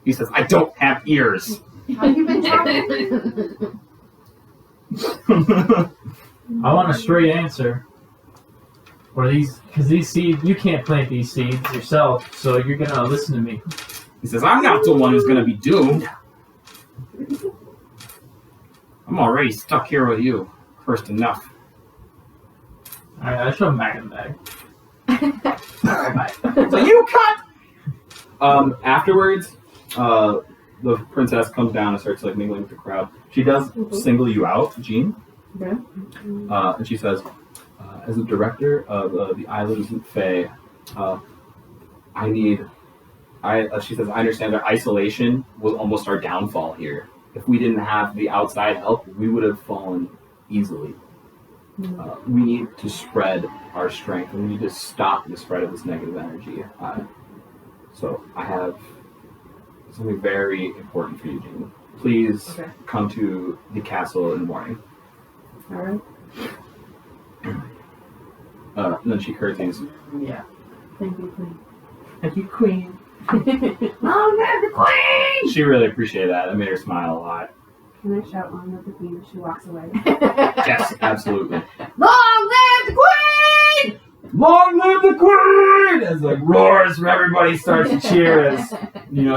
He says, "I don't have ears." How you been talking? I want a straight answer. Or because these seeds, you can't plant these seeds yourself, so you're gonna listen to me. He says, "I'm not the one who's gonna be doomed. I'm already stuck here with you. First enough." Alright, I show him back in the bag. Alright, bye. So you cut! Afterwards, the princess comes down and starts like mingling with the crowd. She does single you out, Jean. Okay. And she says, "As the director of the Islands of Fae, she says, I understand that isolation was almost our downfall here. If we didn't have the outside help, we would have fallen easily. We need to spread our strength, and we need to stop the spread of this negative energy. So I have something very important for you, Jean. Please come to the castle in the morning." Alright. And then she curtsies. Yeah. Thank you, Queen. "Thank you, Queen." Long live the Queen! She really appreciated that. That made her smile a lot. Can I shout long live the Queen as she walks away? Yes, absolutely. Long live the Queen! Long live the Queen! As like roars from everybody starts to cheer as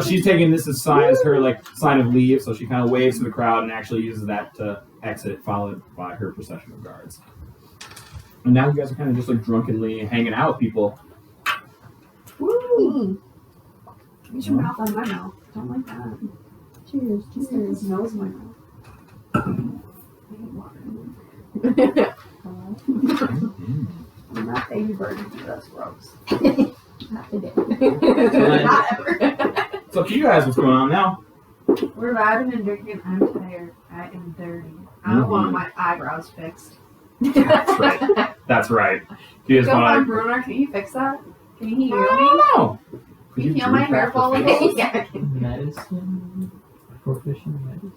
she's taking this as her like sign of leave, so she kind of waves to the crowd and actually uses that to exit, followed by her procession of guards. And now you guys are kind of just like drunkenly hanging out with people. Woo! Get your mouth on my mouth. Don't like that. Cheers. Just stick his nose in my mouth. I hate water. I'm not baby bird. That's gross. Not today. Not ever. It's up to you guys. What's going on now? We're vibing and drinking. I'm tired. I am dirty. I don't want my eyebrows fixed. That's right. That's right. You guys Go on, want Bruno. Can you fix that? Can you to? heal me? No. Can you heal my hair follicles? Yeah. Medicine. Proficient medicine.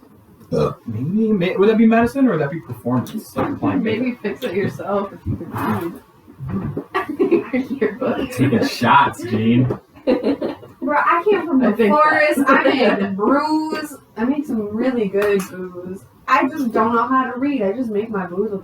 Maybe. Would that be medicine or would that be performance? Like applying makeup? Maybe fix it yourself if you could read. Your book. Taking shots, Gene. Bro, I came from I the think forest. I made brews. I make some really good booze. I just don't know how to read. I just make my booze with